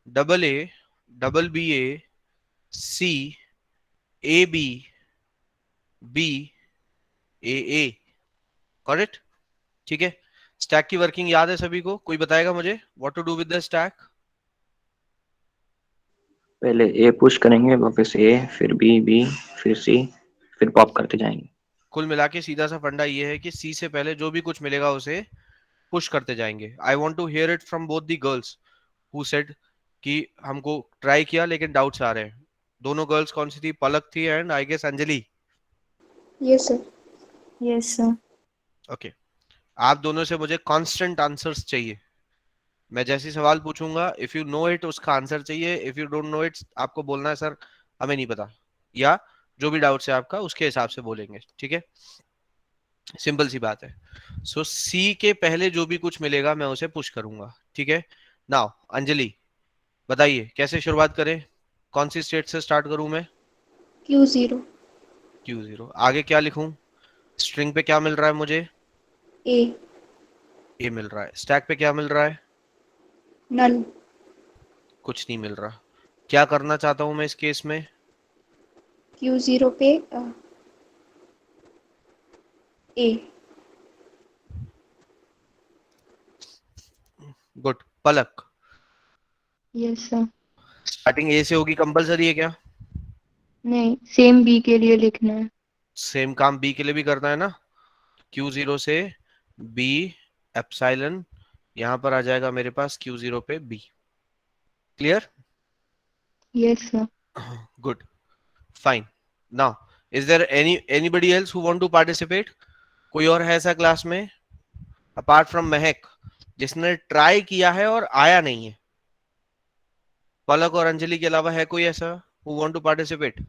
AA, BBA, C, AB, AA। Correct? ठीक है, स्टैक की वर्किंग याद है सभी को? कोई बताएगा मुझे what to do with the stack? पहले ए पुश करेंगे, वापस ए, फिर बी, बी, फिर सी, फिर पॉप करते जाएंगे। कुल मिला के सीधा सा फंडा ये है कि सी से पहले जो भी कुछ मिलेगा उसे पुश करते जाएंगे। I want to hear it from both the girls who said कि हमको ट्राई किया लेकिन डाउट्स आ रहे हैं। दोनों गर्ल्स कौन सी थी? पलक थी and I guess Anjali. Yes sir. Yes sir. Okay, आप दोनों से मुझे कांस्टेंट आंसर्स चाहिए। मैं जैसे सवाल पूछूंगा, इफ यू नो इट उसका आंसर चाहिए, if you don't know it आपको बोलना है सर हमें नहीं पता, या जो भी डाउट है आपका उसके हिसाब से बोलेंगे, ठीक है? सिंपल सी बात है। सो सी के पहले जो भी कुछ मिलेगा मैं उसे पुश करूंगा, ठीक है? नाउ अंजलि बताइए कैसे शुरुआत करें, कौन सी स्टेट से स्टार्ट करूं मैं? Q0। Q0। आगे क्या लिखूं? स्ट्रिंग पे क्या मिल रहा है मुझे? A। ए मिल रहा है। स्टैक पे क्या मिल रहा है? नल। कुछ नहीं मिल रहा। क्या करना चाहता हूं मैं इस केस में? Q0 पे A। Good. Palak, yes sir. Starting ए से होगी कंपलसरी है क्या? नहीं, सेम बी के लिए लिखना है। सेम काम बी के लिए भी करना है ना। Q0 से बी एप्सिलॉन, यहां पर आ जाएगा मेरे पास Q0 पे B. Clear? Yes sir. Good, fine. Now is there anybody else who want to participate? कोई और है ऐसा क्लास में अपार्ट फ्रॉम महक जिसने ट्राई किया है और आया नहीं है? पलक और अंजलि के अलावा है कोई ऐसा हु वांट टू पार्टिसिपेट?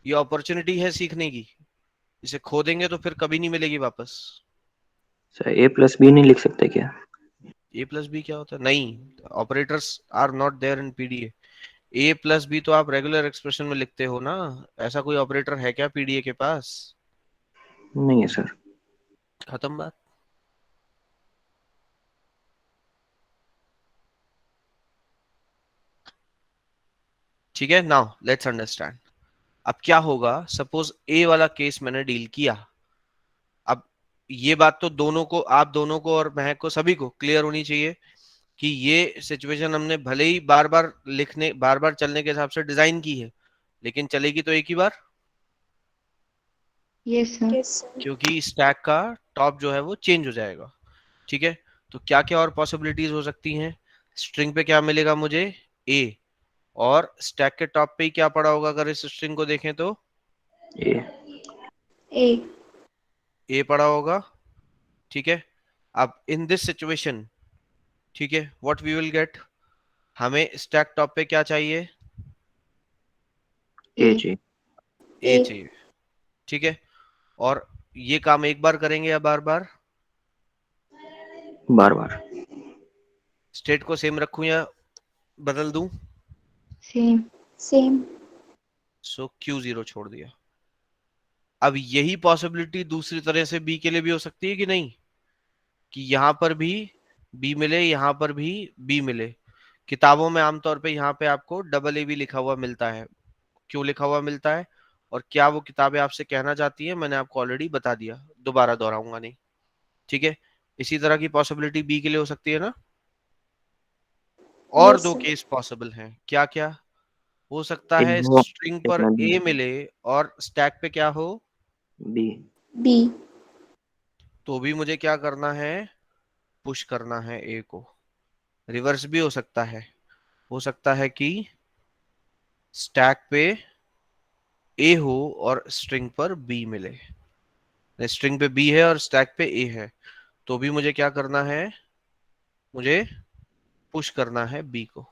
ये अपॉर्चुनिटी है सीखने की, इसे खो देंगे तो फिर कभी नहीं मिलेगी वापस। सर A+B नहीं लिख सकते क्या? ए प्लस बी क्या होता है? नहीं, operators are not there in PDA. A plus B तो आप रेगुलर एक्सप्रेशन में लिखते हो ना, ऐसा कोई ऑपरेटर है क्या पीडीए के पास? नहीं है सर। खत्म बात। ठीक है, नाउ लेट्स अंडरस्टैंड। अब क्या होगा, सपोज ए वाला केस मैंने डील किया। अब ये बात तो दोनों को, आप दोनों को और महक को, सभी को क्लियर होनी चाहिए कि ये सिचुएशन हमने भले ही बार बार लिखने, बार बार चलने के हिसाब से डिजाइन की है, लेकिन चलेगी तो एक ही बार, यस सर। Yes sir. क्योंकि स्टैक का टॉप जो है वो चेंज हो जाएगा। ठीक है, तो क्या क्या और पॉसिबिलिटीज हो सकती हैं? स्ट्रिंग पे क्या मिलेगा मुझे? ए। और स्टैक के टॉप पे ही क्या पड़ा होगा अगर इस स्ट्रिंग को देखें तो? A। A। ए पड़ा होगा। ठीक है, अब इन दिस सिचुएशन, ठीक है, व्हाट वी विल गेट, हमें स्टैक टॉप पे क्या चाहिए? A ए। चाहिए। ए A। चाहिए। ठीक है, और ये काम एक बार करेंगे या बार बार? बार बार। स्टेट को सेम रखूं या बदल दूं? सेम। सेम। सो Q0 छोड़ दिया। अब यही पॉसिबिलिटी दूसरी तरह से बी के लिए भी हो सकती है कि नहीं, कि यहां पर भी बी मिले, यहां पर भी बी मिले। किताबों में आमतौर पे यहाँ पे आपको डबल ए भी लिखा हुआ मिलता है। क्यों लिखा हुआ मिलता है और क्या वो किताबें आपसे कहना चाहती है, मैंने आपको ऑलरेडी बता दिया, दोबारा दोहराऊंगा नहीं। ठीक है, इसी तरह की पॉसिबिलिटी बी के लिए हो सकती है ना। और यस दो सर। केस पॉसिबल हैं, क्या क्या हो सकता एक है? वो, स्ट्रिंग एक पर में ए मिले और स्टैक पे क्या हो? B। B। तो भी मुझे क्या करना है? पुश करना है ए को। रिवर्स भी हो सकता है, हो सकता है कि स्टैक पे ए हो और स्ट्रिंग पर बी मिले। स्ट्रिंग पे बी है और स्टैक पे ए है, तो भी मुझे क्या करना है? मुझे पुश करना है बी को।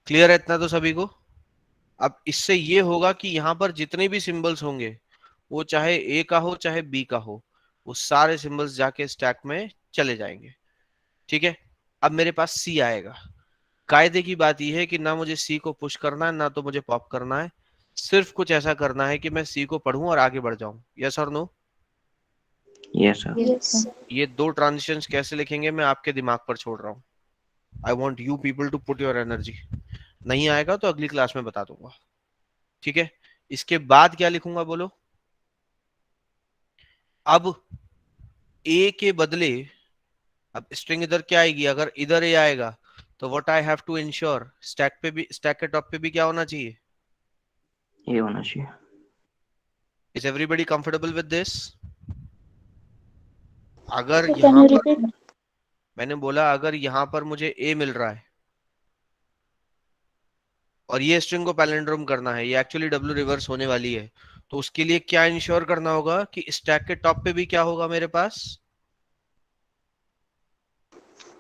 क्लियर है इतना तो सभी को? अब इससे ये होगा कि यहां पर जितने भी सिंबल्स होंगे, वो चाहे ए का हो चाहे बी का हो, वो सारे सिंबल्स जाके स्टैक में चले जाएंगे। ठीक है, अब मेरे पास सी आएगा। कायदे की बात यह है कि ना मुझे सी को पुश करना है ना तो मुझे पॉप करना है, सिर्फ कुछ ऐसा करना है कि मैं सी को पढ़ूं और आगे बढ़ जाऊं। यस और no? Yes sir. Yes yes sir. Sir. ये दो ट्रांजिशंस कैसे लिखेंगे मैं आपके दिमाग पर छोड़ रहा हूं। I want you people to put your energy. नहीं आएगा तो अगली क्लास में बता दूंगा। ठीक है, इसके बाद क्या लिखूंगा बोलो? अब ए के बदले, अब स्ट्रिंग इधर क्या आएगी, अगर इधर ए आएगा तो what I have to ensure, stack पे भी, स्टैक के टॉप पे भी क्या होना चाहिए? A होना चाहिए। Is everybody comfortable with this? अगर Sir, can यहाँ you पर repeat? मैंने बोला अगर यहाँ पर मुझे ए मिल रहा है और ये स्ट्रिंग को पैलिंड्रोम करना है, ये एक्चुअली डब्ल्यू रिवर्स होने वाली है, तो उसके लिए क्या इंश्योर करना होगा कि स्टैक के टॉप पे भी क्या होगा मेरे पास?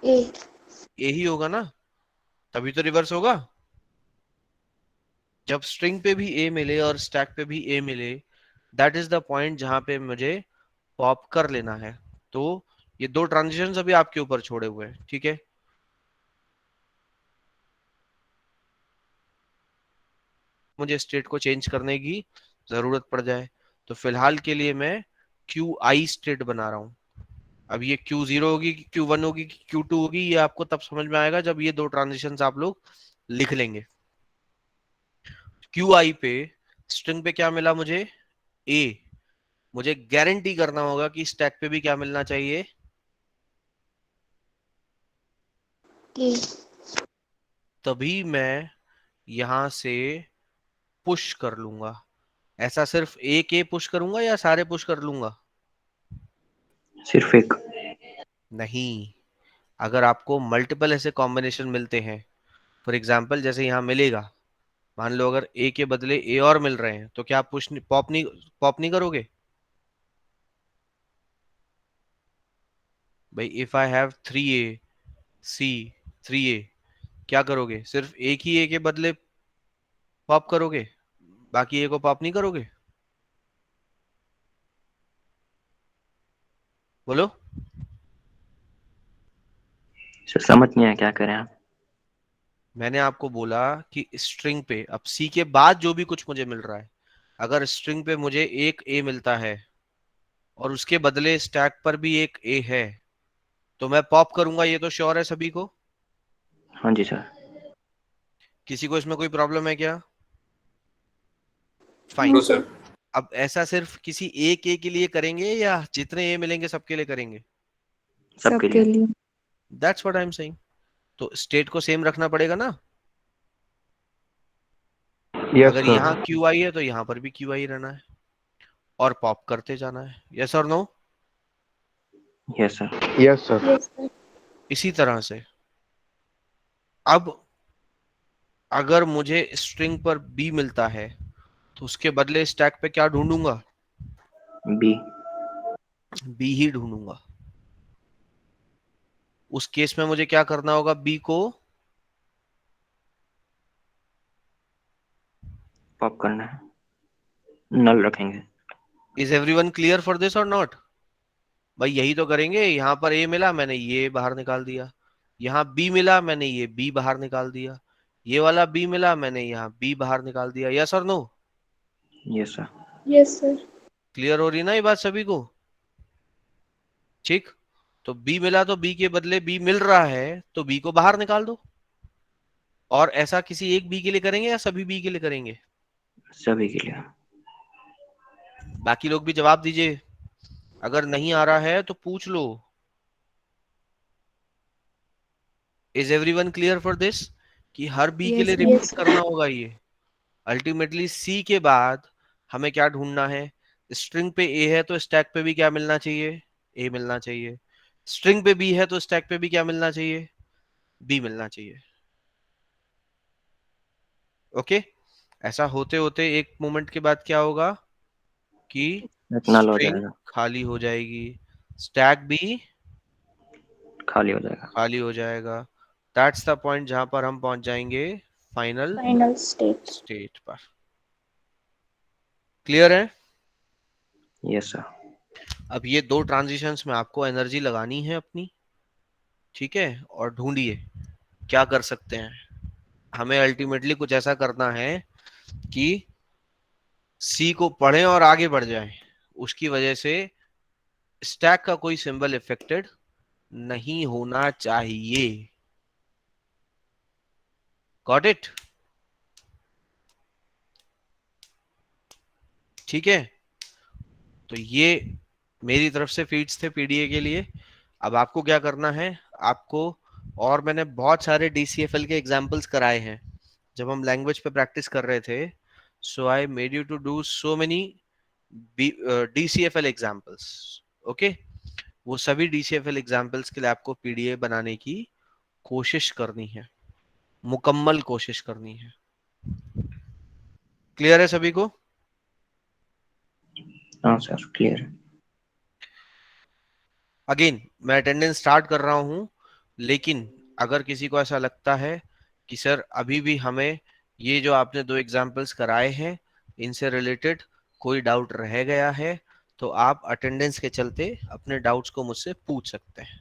A. ए ही होगा ना, तभी तो रिवर्स होगा। जब स्ट्रिंग पे भी ए मिले और स्टैक पे भी ए मिले, दैट इज द पॉइंट जहां पे मुझे पॉप कर लेना है। तो ये दो ट्रांजिशंस अभी आपके ऊपर छोड़े हुए हैं, ठीक है। मुझे स्टेट को चेंज करने की जरूरत पड़ जाए तो फिलहाल के लिए मैं क्यू आई स्टेट बना रहा हूं। अब ये Q0 होगी कि Q1 होगी कि Q2 होगी, ये आपको तब समझ में आएगा जब ये दो ट्रांजिशंस आप लोग लिख लेंगे। QI पे स्ट्रिंग पे क्या मिला मुझे? A। मुझे गारंटी करना होगा कि स्टैक पे भी क्या मिलना चाहिए? A. तभी मैं यहां से पुश कर लूंगा। ऐसा सिर्फ एक ए पुश करूंगा या सारे पुश कर लूंगा? सिर्फ एक। नहीं, अगर आपको मल्टीपल ऐसे कॉम्बिनेशन मिलते हैं, फॉर एग्जाम्पल जैसे यहाँ मिलेगा, मान लो अगर ए के बदले ए और मिल रहे हैं, तो क्या आप पॉप नहीं करोगे भाई? If I have 3A C 3A, क्या करोगे? सिर्फ एक ही ए के बदले पॉप करोगे, बाकी ए को पॉप नहीं करोगे? बोलो। सर समझ नहीं आया क्या करें आप। मैंने आपको बोला कि स्ट्रिंग पे अब सी के बाद जो भी कुछ मुझे मिल रहा है, अगर स्ट्रिंग पे मुझे एक ए मिलता है और उसके बदले स्टैक पर भी एक ए है, तो मैं पॉप करूंगा, ये तो श्योर है सभी को। हाँ जी सर। किसी को इसमें कोई प्रॉब्लम है क्या? No, fine. sir. अब ऐसा सिर्फ किसी एक ए के लिए करेंगे या जितने ए मिलेंगे सबके लिए करेंगे? सबके सबके लिए। लिए। That's what I am saying. तो स्टेट को सेम रखना पड़ेगा ना। यस अगर सर। यहाँ क्यू आई है तो यहाँ पर भी क्यू आई रहना है और पॉप करते जाना है। यस और no? Yes sir. Yes sir. Yes, sir. इसी तरह से अब अगर मुझे स्ट्रिंग पर बी मिलता है तो उसके बदले स्टैक पे क्या ढूंढूंगा? बी। बी ही ढूंढूंगा। उस केस में मुझे क्या करना होगा? बी को पॉप करना है, नल रखेंगे। Is everyone clear for this और नॉट? भाई यही तो करेंगे। यहाँ पर ए मिला, मैंने ये बाहर निकाल दिया। यहाँ बी मिला, मैंने ये बी बाहर निकाल दिया। ये वाला बी मिला, मैंने यहाँ बी बाहर निकाल दिया। यस और no? Yes sir. Yes, sir. Clear हो रही ना ये बात सभी को? ठीक। तो बी मिला तो बी के बदले बी मिल रहा है तो बी को बाहर निकाल दो। और ऐसा किसी एक बी के लिए करेंगे या सभी बी के लिए करेंगे? सभी के लिए। बाकी लोग भी जवाब दीजिए। अगर नहीं आ रहा है तो पूछ लो। Is everyone clear for this कि हर बी के Yes, लिए sir. Repeat Yes, sir. करना होगा ये? अल्टीमेटली सी के बाद हमें क्या ढूंढना है? स्ट्रिंग पे ए है तो स्टैक पे भी क्या मिलना चाहिए? ए मिलना चाहिए। स्ट्रिंग पे बी है तो स्टैक पे भी क्या मिलना चाहिए? बी मिलना चाहिए। ओके। ऐसा होते होते एक मोमेंट के बाद क्या होगा कि नल हो स्ट्रिंग जाएगा, खाली हो जाएगी, स्टैक भी खाली हो जाएगा। खाली हो जाएगा। दैट्स द पॉइंट जहां पर हम पहुंच जाएंगे फाइनल Final state. स्टेट पर। क्लियर है? Yes sir. अब ये दो ट्रांजिशंस में आपको एनर्जी लगानी है अपनी, ठीक है। और ढूंढिए क्या कर सकते हैं। हमें अल्टीमेटली कुछ ऐसा करना है कि सी को पढ़ें और आगे बढ़ जाएं। उसकी वजह से स्टैक का कोई सिंबल इफेक्टेड नहीं होना चाहिए। Got it? ठीक है। तो ये मेरी तरफ से फीड्स थे पीडीए के लिए। अब आपको क्या करना है? आपको, और मैंने बहुत सारे डीसीएफएल के एग्जांपल्स कराए हैं जब हम लैंग्वेज पे प्रैक्टिस कर रहे थे। So I made you to do so many DCFL examples. Okay, वो सभी DCFL एग्जाम्पल्स के लिए आपको पीडीए बनाने की कोशिश करनी है, मुकम्मल कोशिश करनी है। क्लियर है सभी को? हाँ सर क्लियर है। अगेन मैं अटेंडेंस स्टार्ट कर रहा हूं, लेकिन अगर किसी को ऐसा लगता है कि सर अभी भी हमें ये जो आपने दो एग्जाम्पल्स कराए हैं इनसे रिलेटेड कोई डाउट रह गया है, तो आप अटेंडेंस के चलते अपने डाउट्स को मुझसे पूछ सकते हैं।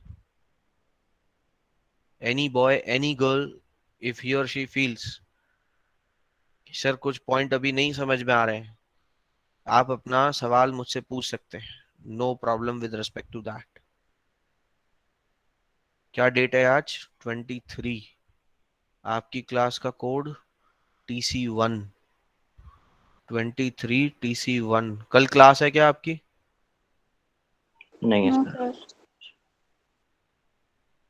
Any boy any girl, if he और शी फील्स सर कुछ पॉइंट अभी नहीं समझ में आ रहे हैं, आप अपना सवाल मुझसे पूछ सकते हैं। No problem with respect to that. क्या डेट है आज? 23। आपकी क्लास का कोड TC1। 23 TC1। कल क्लास है क्या आपकी? नहीं है नो सर। सर।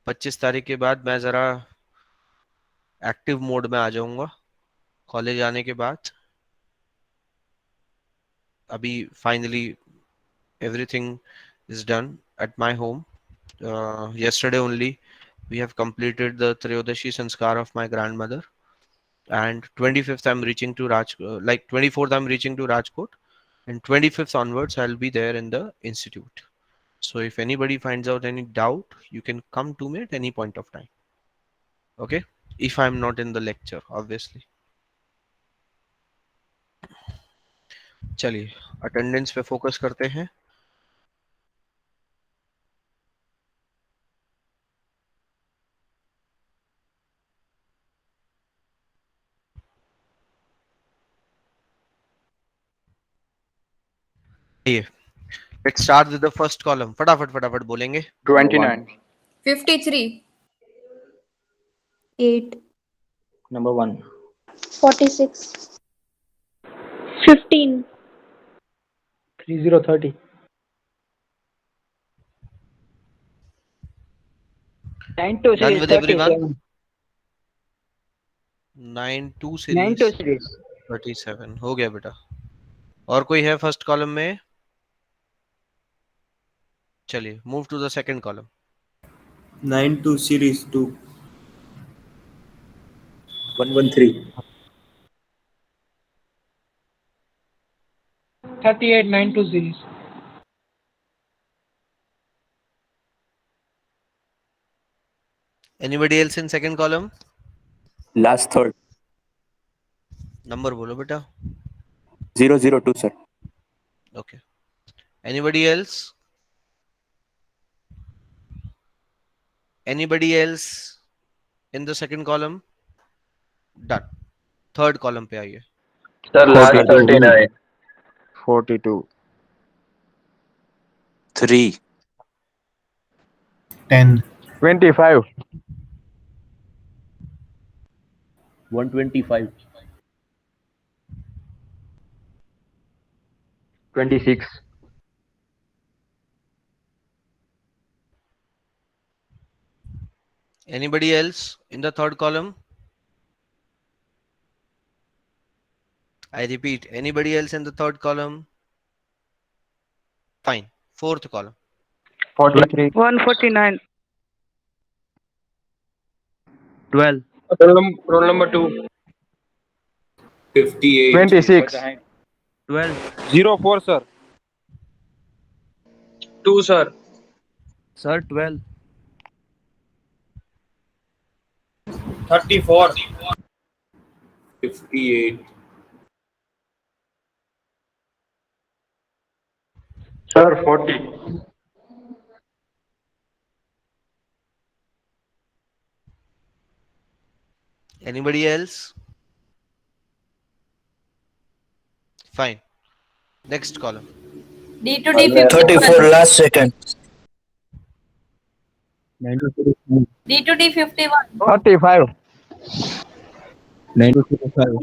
25 तारीख के बाद मैं जरा एक्टिव मोड में आ जाऊंगा कॉलेज आने के बाद। अभी finally everything is done at my home. yesterday only we have completed the Triyodashi Sanskar of my grandmother, and 25th I'm reaching to like 24th I'm reaching to Rajkot, and 25th onwards I'll be there in the institute. So if anybody finds out any doubt, you can come to me at any point of time. Okay, if I'm not in the lecture obviously. चलिए attendance पे focus करते हैं। Let's start with the first column. फटाफट फटाफट बोलेंगे। 29. 53. 8, number 1। 46. 15. 3030. Done with everyone? 92 series 92 series. 37 हो गया बेटा। और कोई है फर्स्ट कॉलम में? चलिए move to the second column. 92 series 2 113 3892 series. Anybody else in second column? last third नंबर बोलो बेटा। 002 sir okay, anybody else? Anybody else in the second column? Done. Third column पे आइए। Sir, last 42. 39. 42. 3 10 25. 125. 26. Anybody else in the third column? I repeat, anybody else in the third column? Fine. Fourth column. 43. 149. 12. Roll number 2. 58 26. 12 04 sir. 2 sir. sir 12 34 58 Sir 40. Anybody else? Fine. Next column. D to D 51. 34 last second 92 D to D 51. 35. 92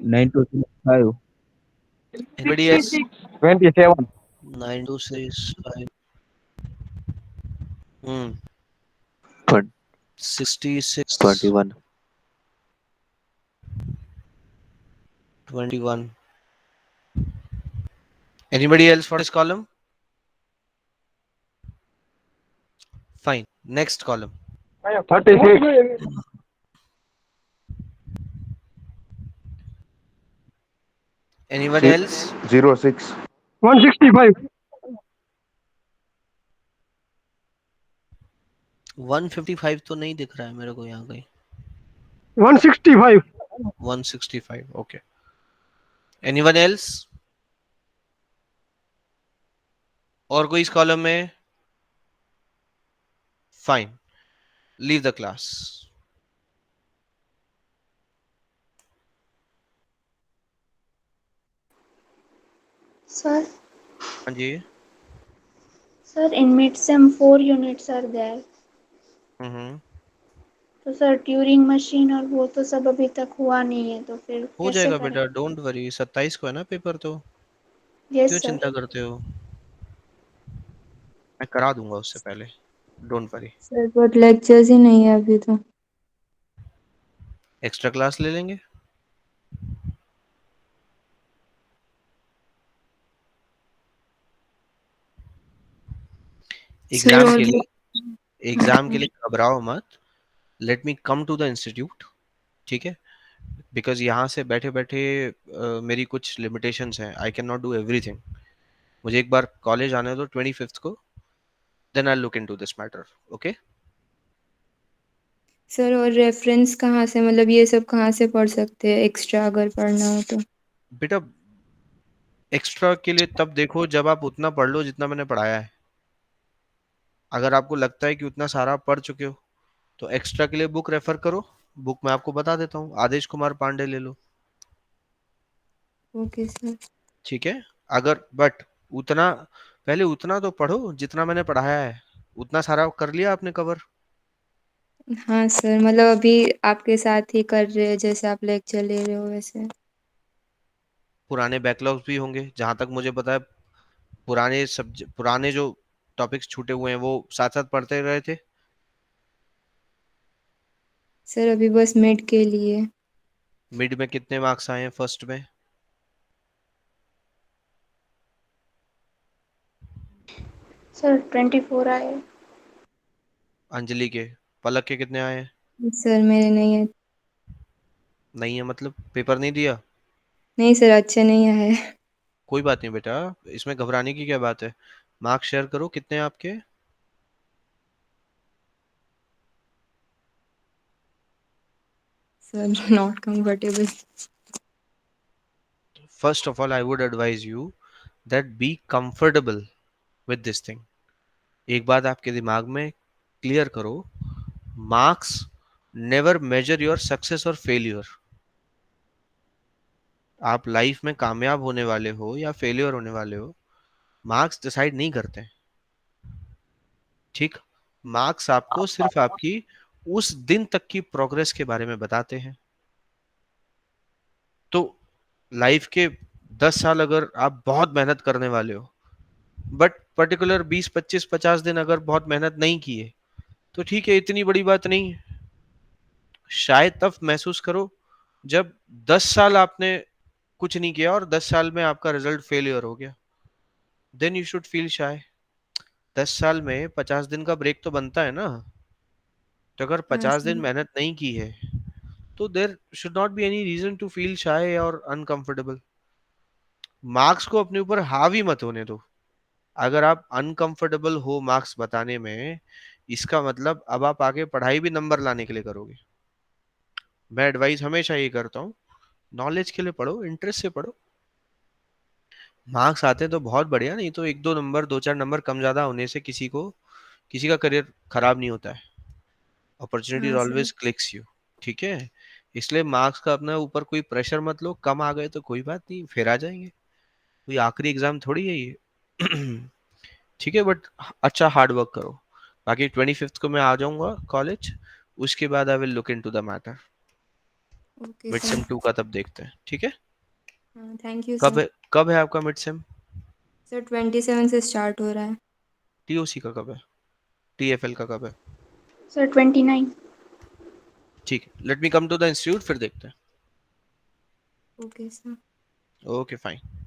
92 Anybody else? 27. 9265. Hmm. But 66. 21 21. Anybody else for this column? Fine. Next column. 36. Anyone else? 06. 165. 155 तो नहीं दिख रहा है मेरे को यहाँ कहीं. 165. 165. Okay. Anyone else? और कोई इस कॉलम में? Fine. Leave the class. Sir, हाँ जी. in midsem 4 units are there. तो सर ट्यूरिंग मशीन और वो तो सब अभी तक हुआ नहीं है, तो फिर हो कैसे जाएगा करें? बेटा, डोंट वरी. 27 को है ना पेपर, तो यस क्यों सर. चिंता करते हो? मैं करा दूंगा उससे पहले. Don't worry. Sir but lectures ही नहीं है अभी तो. एक्स्ट्रा क्लास ले लेंगे. एग्जाम के लिए घबराओ मत. Let me come to the institute. ठीक है. बिकॉज यहाँ से बैठे बैठे मेरी कुछ लिमिटेशंस हैं. I can not do everything. मुझे एक बार कॉलेज आने दो 25th को. Then I look into this matter. Okay. Sir और रेफरेंस कहाँ से, मतलब ये सब कहाँ से पढ़ सकते हैं एक्स्ट्रा अगर पढ़ना हो तो? बेटा एक्स्ट्रा के लिए तब देखो जब आप उतना पढ़ लो जितना मैंने पढ़ाया है. अगर आपको लगता है कि उतना सारा पढ़ चुके हो तो एक्स्ट्रा के लिए बुक रेफर करो. बुक मैं आपको बता देता हूँ. आदेश कुमार पांडे ले लो. Okay sir. ठीक है. अगर बट उतना पहले उतना तो पढ़ो जितना मैंने पढ़ाया है. उतना सारा कर लिया आपने कवर? हाँ सर, मतलब अभी आपके साथ ही कर रहे हैं, जैसे आप लेक्चर ले रहे हो वैसे. पुराने बैकलॉग्स भी होंगे जहां तक मुझे पता है. पुराने जो टॉपिक्स छूटे हुए हैं वो साथ साथ पढ़ते रहे थे. सर अभी बस मिड के लिए. मिड में कितने मार्क्स आए हैं फर्स्ट में? सर 24 आए. अंजलि के. पलक के कितने आए हैं? सर मेरे नहीं है. नहीं है मतलब पेपर नहीं दिया? नहीं सर, अच्छे नहीं आए. कोई बात नहीं बेटा, इसमें घबराने की क्या बात है. मार्क्स शेयर करो कितने हैं आपके. Sir not comfortable. First of all I would advise you that be comfortable with this thing. एक बात आपके दिमाग में क्लियर करो. Marks never major your success और फेलियर. आप लाइफ में कामयाब होने वाले हो या फेलियर होने वाले हो, मार्क्स डिसाइड नहीं करते. ठीक. मार्क्स आपको सिर्फ आपकी उस दिन तक की प्रोग्रेस के बारे में बताते हैं. तो लाइफ के 10 साल अगर आप बहुत मेहनत करने वाले हो, बट पर्टिकुलर 20 25 50 दिन अगर बहुत मेहनत नहीं की है, तो ठीक है, इतनी बड़ी बात नहीं है. शायद तब महसूस करो जब 10 साल आपने कुछ नहीं किया और 10 साल में आपका रिजल्ट फेलियर हो गया. Then you should feel shy. 10 साल में 50 दिन का ब्रेक तो बनता है ना. तो अगर हाँ 50 दिन सर. मेहनत नहीं की है तो there should not be any reason to feel shy और अनकंफर्टेबल. मार्क्स को अपने ऊपर हावी मत होने दो. अगर आप अनकंफर्टेबल हो मार्क्स बताने में, इसका मतलब अब आप आगे पढ़ाई भी नंबर लाने के लिए करोगे. मैं एडवाइस हमेशा ये करता हूँ, नॉलेज के लिए पढ़ो, इंटरेस्ट से पढ़ो. मार्क्स आते हैं तो बहुत बढ़िया, नहीं तो एक दो नंबर, दो चार नंबर कम ज्यादा होने से किसी का करियर खराब नहीं होता है. अपॉर्चुनिटी हाँ सर. Always clicks you. ठीक है. इसलिए मार्क्स का अपने ऊपर कोई प्रेशर मत लो. कम आ गए तो कोई बात नहीं, फिर आ जाएंगे. कोई आखिरी एग्जाम थोड़ी है ये. ठीक है. बट अच्छा हार्ड वर्क करो. बाकी 25th को मैं आ जाऊंगा कॉलेज. उसके बाद I will look into the matter. Okay mid sir. Same 2 का तब देखते हैं. ठीक है. हाँ थैंक यू कब सर. है कब है आपका मिड सेम? सर 27 से स्टार्ट हो रहा है. टीओसी का कब है? टीएफएल का कब है? सर 29. ठीक है. Let me come to the institute, फिर देखते हैं. Okay sir. Okay fine.